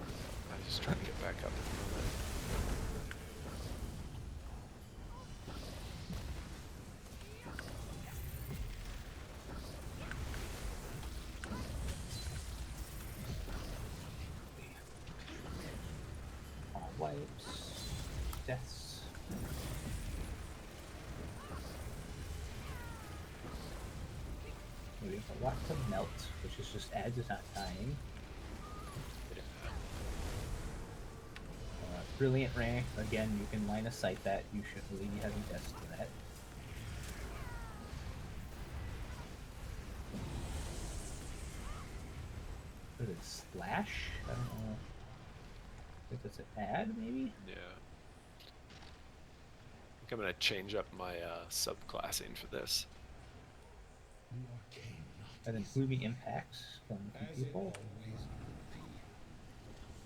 I'm just trying to get back up at the moment. All wipes. Deaths. We have a lot to melt, which is just adds is not dying. Brilliant Ray, again, you can line of sight that. You shouldn't really be having deaths to that. What is it, Slash? I don't know. I think that's an ad, maybe? Yeah. I think I'm gonna change up my subclassing for this. And then Gloomy Impacts from people.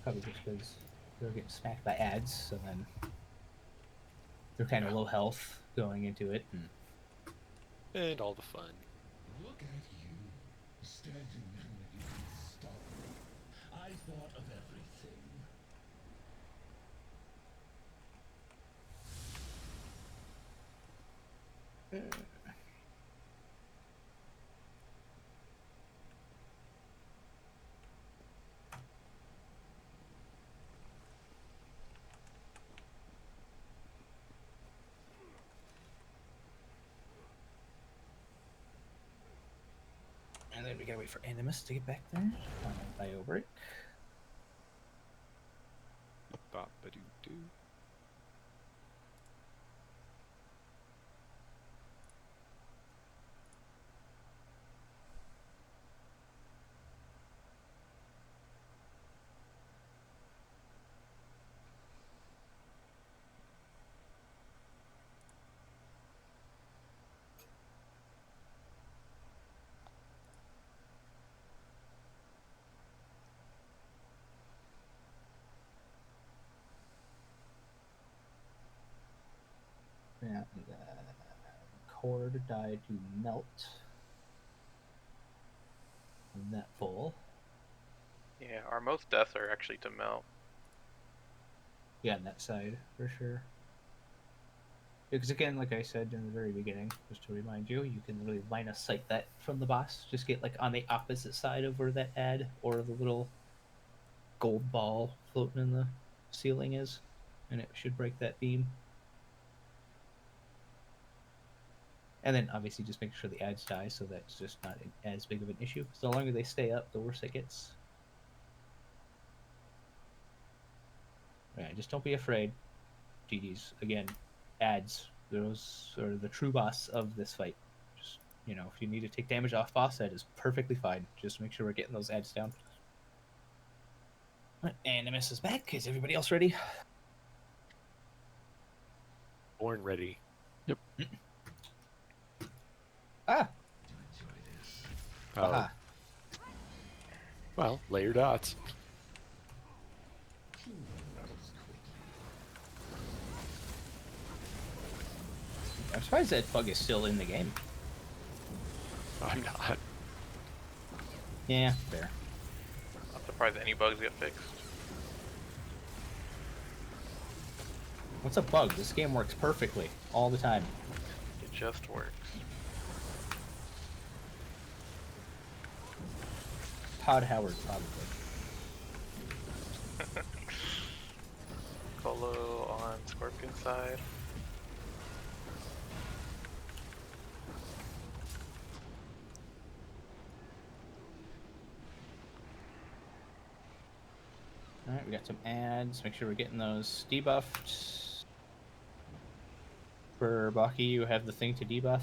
Probably just because they're getting smacked by ads, so then they're kind of low health going into it. And all the fun. Look at you, standing there when you can stop me. I thought of everything. And then we gotta wait for Animus to get back there. By Obrick. Bop-ba-doo-doo. Yeah, the cord died to melt on that full. Yeah, our most deaths are actually to melt. Yeah, on that side for sure. Because again, like I said in the very beginning, just to remind you, you can literally line of sight that from the boss. Just get like on the opposite side of where that ad or the little gold ball floating in the ceiling is, and it should break that beam. And then obviously just make sure the ads die, so that's just not as big of an issue. So the longer they stay up, the worse it gets. Yeah, just don't be afraid. GDs, again, ads. Those are the true boss of this fight. Just, you know, if you need to take damage off boss, that is perfectly fine. Just make sure we're getting those ads down. Animus is back. Is everybody else ready? Born ready. Yep. Ah! Oh. Aha. Well, lay your dots. I'm surprised that bug is still in the game. I'm not. Yeah, fair. I'm surprised any bugs get fixed. What's a bug? This game works perfectly all the time. It just works. Todd Howard, probably. Colo on Scorpion side. Alright, we got some ads. Make sure we're getting those debuffed. For Baki, you have the thing to debuff.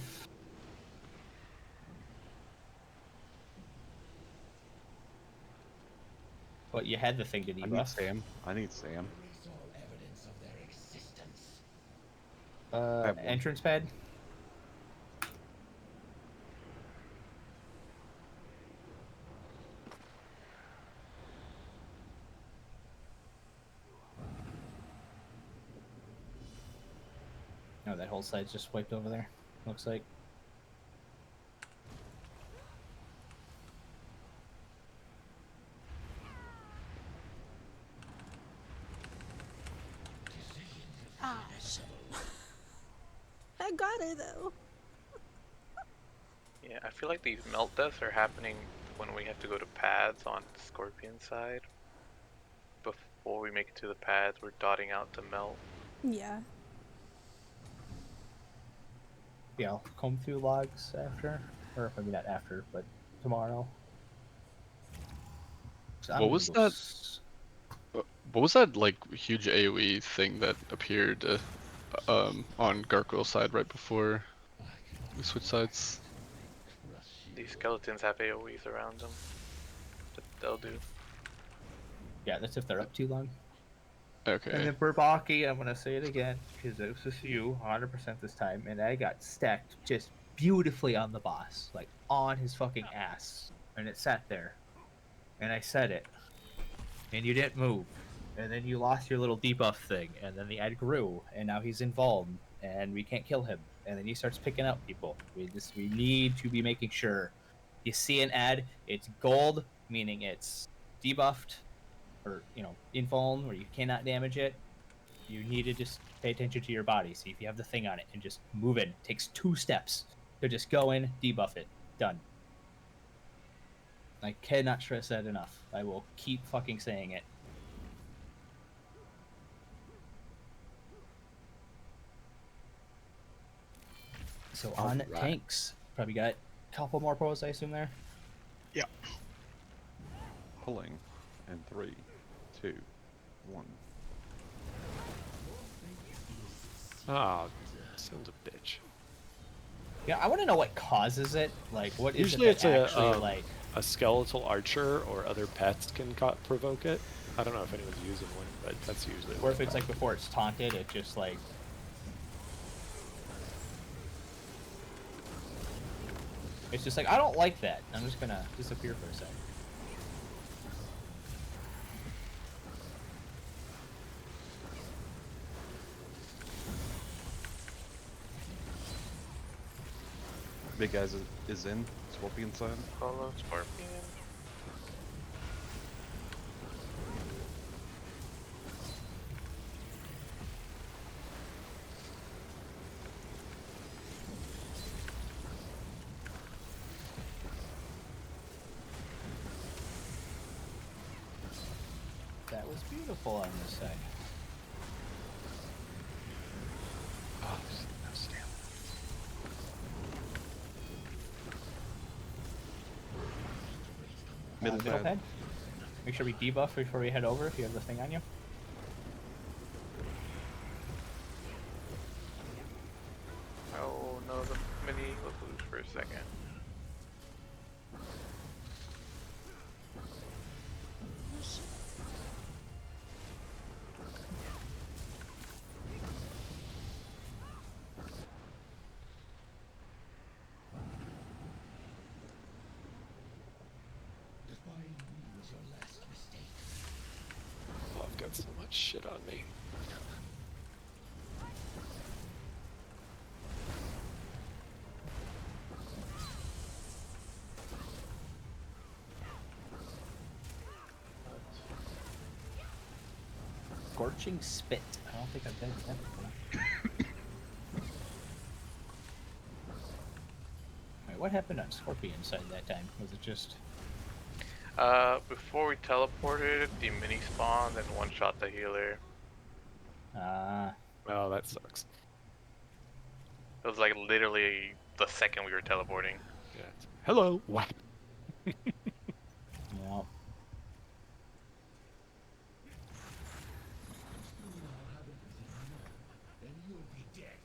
What, you had the thing to I need debuff? Sam. I need Sam. Erase all evidence of their existence. I have one. Entrance pad? No, that whole side's just wiped over there. Looks like. Ah, shit. I got her though. Yeah, I feel like these melt deaths are happening when we have to go to pads on Scorpion side. Before we make it to the pads, we're dotting out to melt. Yeah. Yeah, I'll comb through logs after. Or maybe not after, but tomorrow. So I'm What gonna was go that? What was that like huge AOE thing that appeared on Gargoyle's side right before we switched sides? These skeletons have AoEs around them that they'll do. Yeah, that's if they're up too long. And Okay. then Burbaki, I'm gonna say it again, because it was just you 100% this time, and I got stacked just beautifully on the boss, like on his fucking ass. And it sat there. And I said it. And you didn't move. And then you lost your little debuff thing, and then the ad grew, and now he's involved, and we can't kill him. And then he starts picking up people. We need to be making sure you see an ad, it's gold, meaning it's debuffed, or invuln, where you cannot damage it. You need to just pay attention to your body. See if you have the thing on it, and just move in. It takes 2 steps to just go in, debuff it, done. I cannot stress that enough. I will keep fucking saying it. So on Alright. tanks, probably got a couple more pros, I assume there. Pulling. In 3, 2, 1. Oh, sons of a bitch. Yeah, I want to know what causes it. Like, what is Usually it that it's actually like? a skeletal archer or other pets can provoke it. I don't know if anyone's using one, but that's usually. Or if it's like before it's taunted, it just like. It's just like, I don't like that. I'm just gonna disappear for a second. Big guys is in. Scorpion side. Follow Scorpion. That was beautiful on this side. Oh, no stamina. Middle Middle pad. pad. Make sure we debuff before we head over if you have the thing on you. Oh no, the mini was loose for a second. Defying me was your last mistake. Oh, I've got so much shit on me. Scorching spit. I don't think I've done that before. Wait, what happened on Scorpion side that time? Was it just? Before we teleported, the mini spawned and one-shot the healer. Oh, that sucks. It was like literally the second we were teleporting. Yeah. Hello. What? Yeah. Then you'll be dead.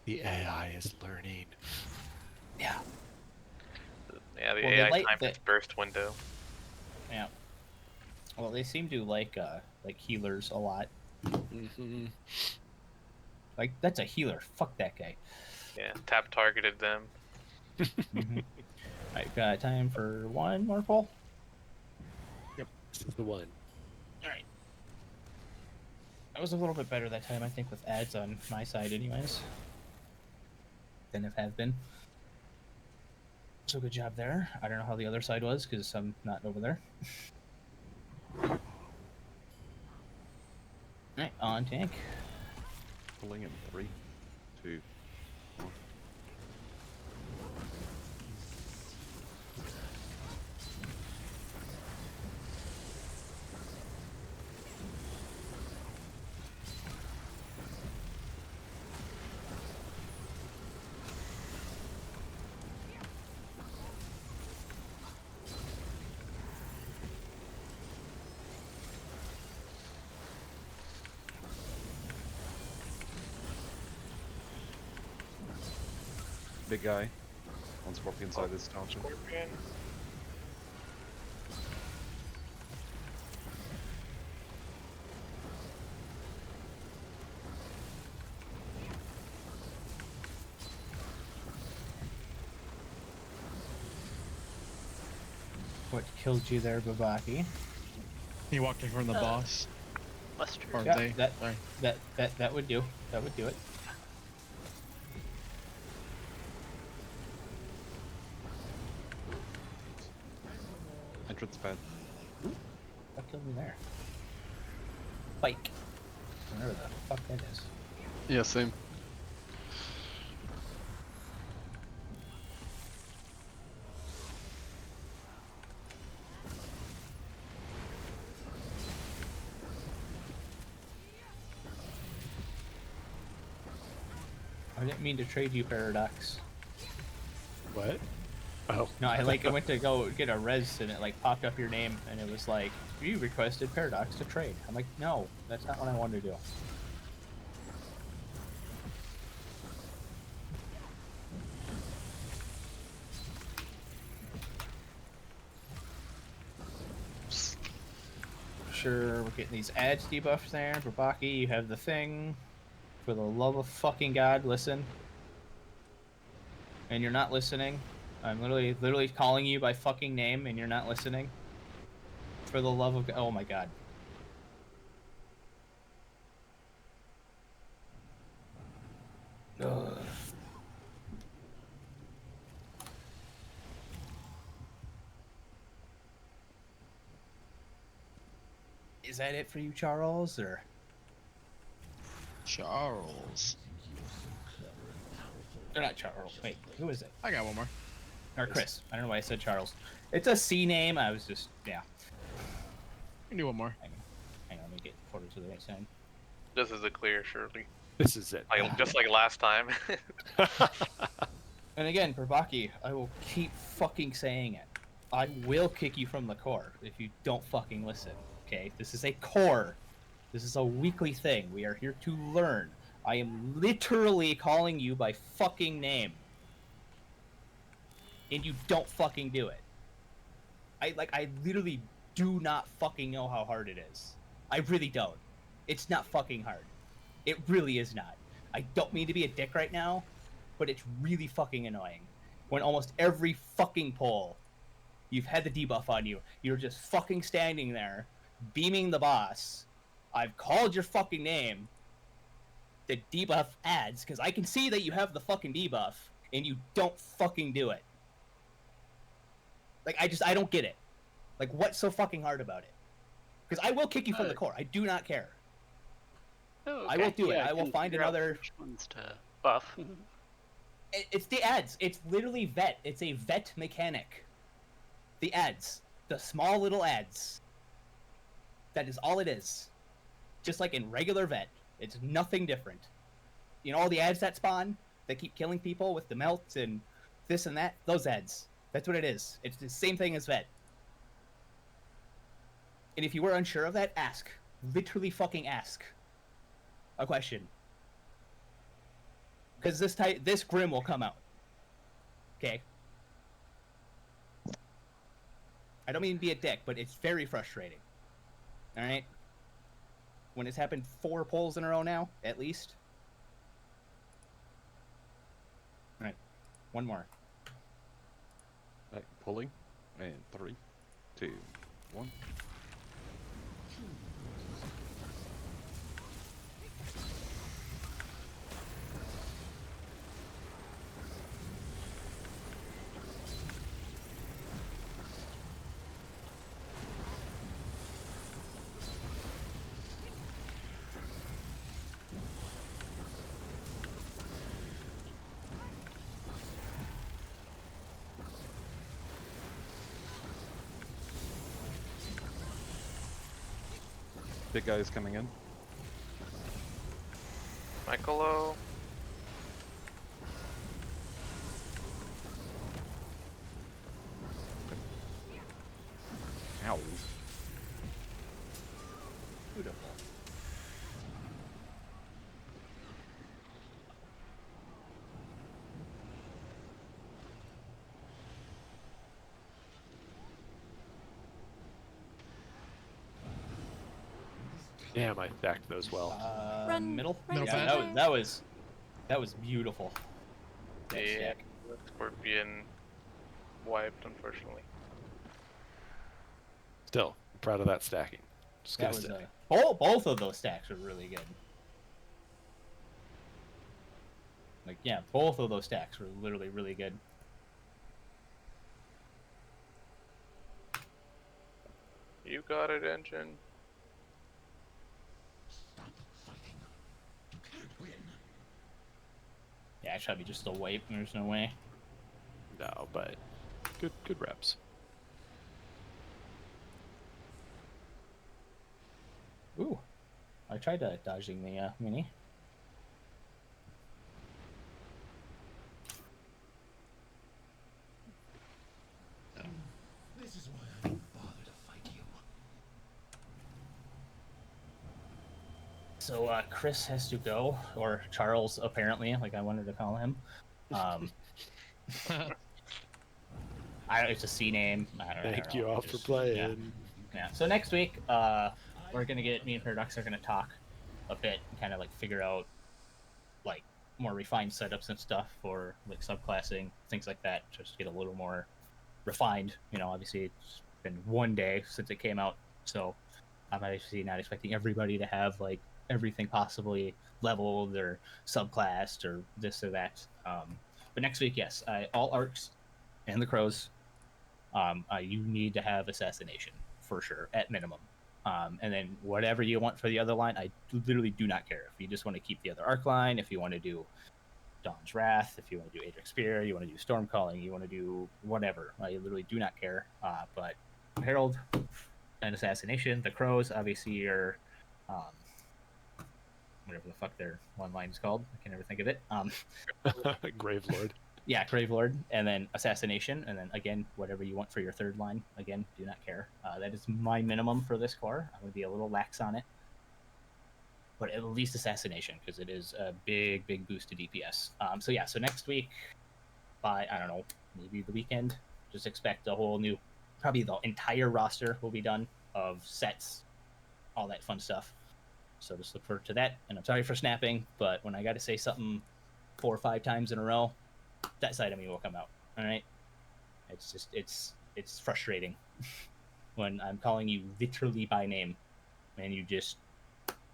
The AI is learning. Yeah. Yeah, the Well, the AI light time that- its burst window. Yeah. Well, they seem to like healers a lot. Mm-hmm. Like, that's a healer. Fuck that guy. Yeah, tap targeted them. Mm-hmm. Alright, got time for one more pull. This is the one. Alright. I was a little bit better that time, I think, with ads on my side anyways. Than if have been. So good job there. I don't know how the other side was, because I'm not over there. Alright, on tank. Pulling in 3, 2, 1. Big guy on Scorpion side this township. Scorpion. What killed you there, Babaki? He walked in front of the boss. Mustard. Or Yeah, they. that, Sorry. that would do. That would do it. Entrance pad. What killed me there? Spike. Whatever the fuck that is. Yeah, same. I didn't mean to trade you Paradox. What? Oh. No, I went to go get a res and it like popped up your name and it was like, you requested Paradox to trade. I'm like, no, that's not what I wanted to do. Sure, we're getting these ads debuffs there. Babaki, you have the thing. For the love of fucking God, listen. And you're not listening. I'm literally calling you by fucking name and you're not listening. For the love of God. Oh my God. Ugh. Is that it for you, Charles, or? Charles. Or not Charles. Wait, who is it? I got one more. Or Chris. I don't know why I said Charles. It's a C name. I was just, yeah. I can do one more. Hang on, let me get quarter to the right side. This is a clear, surely. This is it. Like, just like last time. And again, Babaki, I will keep fucking saying it. I will kick you from the core if you don't fucking listen. Okay? This is a core. This is a weekly thing. We are here to learn. I am literally calling you by fucking name. And you don't fucking do it. I literally do not fucking know how hard it is. I really don't. It's not fucking hard. It really is not. I don't mean to be a dick right now, but it's really fucking annoying. When almost every fucking pull, you've had the debuff on you. You're just fucking standing there, beaming the boss. I've called your fucking name. The debuff adds, because I can see that you have the fucking debuff, and you don't fucking do it. Like, I don't get it. Like, what's so fucking hard about it? Because I will kick you from the core. I do not care. Oh, okay. I will do it. Yeah, I will can find figure out another... which ones to buff. It's the ads. It's literally vet. It's a vet mechanic. The ads. The small little ads. That is all it is. Just like in regular vet. It's nothing different. You know all the ads that spawn? That keep killing people with the melts and this and that? Those ads. That's what it is. It's the same thing as vet. And if you were unsure of that, ask. Literally fucking ask a question. Because this Grim will come out. Okay? I don't mean to be a dick, but it's very frustrating. All right. When it's happened 4 polls in a row now, at least. All right. One more. Right, pulling. And 3, 2, 1. Big guys coming in. Michaelo. Ow. Beautiful. Damn, I stacked those well. Run, Middle. run, Middle Yeah, path. that was beautiful. That Yeah, stack. the Scorpion wiped, unfortunately. Still, I'm proud of that stacking. Just That gonna was say. both of those stacks were really good. Like, yeah, both of those stacks were literally really good. You got it, engine. Stop fighting. You can't win. Yeah, it's gotta be just a wipe. There's no way. No, but good reps. Ooh, I tried dodging the mini. This is why I don't bother to fight you. So Chris has to go, or Charles apparently, like I wanted to call him. It's a C name. I don't Thank know. you all for playing. Yeah. So next week, we're gonna me and Paradox are gonna talk a bit and kind of like figure out like more refined setups and stuff for like subclassing, things like that. Just get a little more refined. You know, obviously it's been 1 day since it came out, so I'm obviously not expecting everybody to have like everything possibly leveled or subclassed or this or that. But next week, yes, all arcs and the crows. You need to have assassination for sure at minimum. And then whatever you want for the other line, I literally do not care. If you just want to keep the other arc line, if you want to do Dawn's Wrath, if you want to do Adric Spear, you want to do Storm Calling, you want to do whatever. I literally do not care. But Herald and Assassination, the Crows, obviously are whatever the fuck their one line is called. I can never think of it. Grave Lord. Yeah, Grave Lord, and then Assassination, and then again, whatever you want for your third line. Again, do not care. That is my minimum for this core. I'm going to be a little lax on it. But at least Assassination, because it is a big boost to DPS. So yeah, so next week, by, I don't know, maybe the weekend, just expect a whole new, probably the entire roster will be done of sets, all that fun stuff. So just look forward to that. And I'm sorry for snapping, but when I got to say something 4 or 5 times in a row, that side of me will come out. All right, it's just it's frustrating when I'm calling you literally by name and you just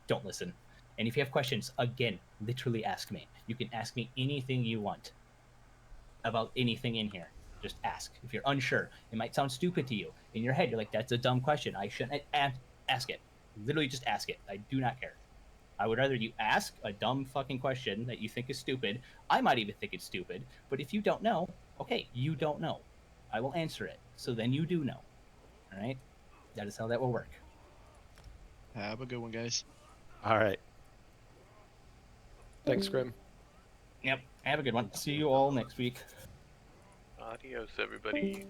don't listen. And if you have questions, again, literally ask me. You can ask me anything you want about anything in here. Just ask. If you're unsure, it might sound stupid to you. In your head, you're like, that's a dumb question. I shouldn't ask it. Literally just ask it. I do not care. I would rather you ask a dumb fucking question that you think is stupid. I might even think it's stupid, but if you don't know, okay, you don't know. I will answer it. So then you do know. All right? That is how that will work. Have a good one, guys. All right. Thanks, Grim. Yep. Have a good one. See you all next week. Adios, everybody.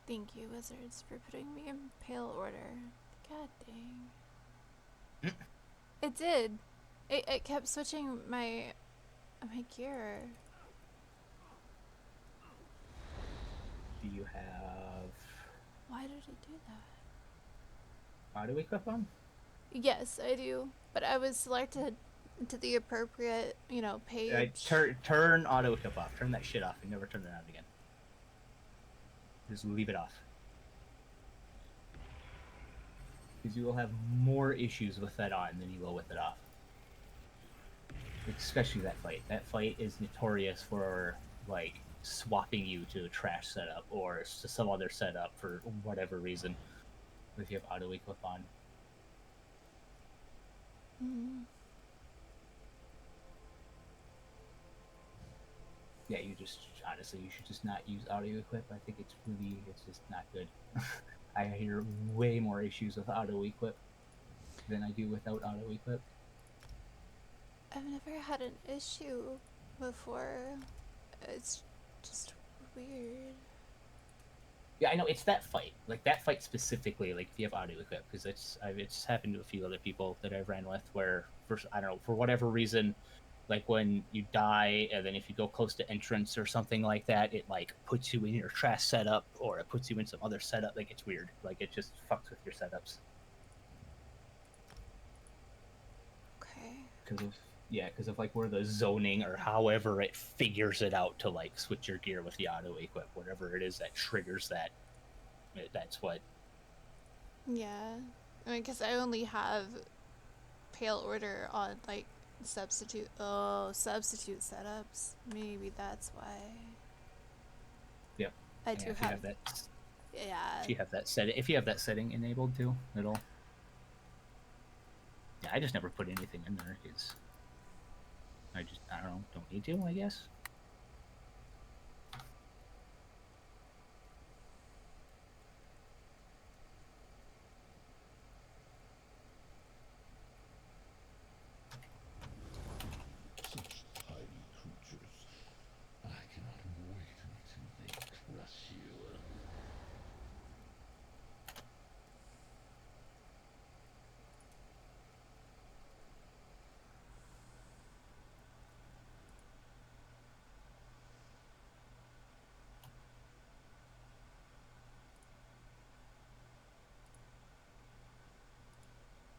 Thank you, wizards, for putting me in pale order. God dang. It did. It kept switching my gear. Do you have Why did it do that? auto equip on? Yes, I do. But I was selected to the appropriate, page. Turn auto equip off. Turn that shit off and never turn it on again. Just leave it off. Because you will have more issues with that on than you will with it off. Especially that fight. That fight is notorious for, like, swapping you to a trash setup or to some other setup for whatever reason. If you have auto equip on. Yeah, you just honestly you should just not use auto equip. I think it's just not good. I hear way more issues with auto equip than I do without auto equip. I've never had an issue before. It's just weird. Yeah, I know it's that fight. Like that fight specifically. Like if you have auto equip, because it's happened to a few other people that I've ran with where I don't know, for whatever reason, like when you die and then if you go close to entrance or something like that, it like puts you in your trash setup or it puts you in some other setup. Like it's weird. Like it just fucks with your setups. Okay. Because of like where the zoning or however it figures it out to like switch your gear with the auto equip, whatever it is that triggers that. That's what. Yeah, I mean, because I only have pale order on like substitute setups. Maybe that's why. Yep. I do have that. Yeah. If you have that setting enabled too, it'll. Yeah, I just never put anything in there because I don't know, don't need to, I guess. Such tiny creatures. I cannot wait until they crush you.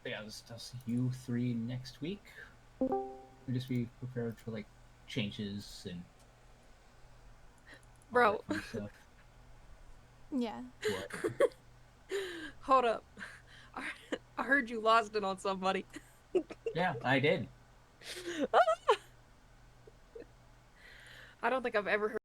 Yeah, I'll see you three next week. We'll just be prepared for like changes and Bro. all that fun stuff. Yeah. What? Hold up. I heard you lost it on somebody. Yeah, I did. I don't think I've ever heard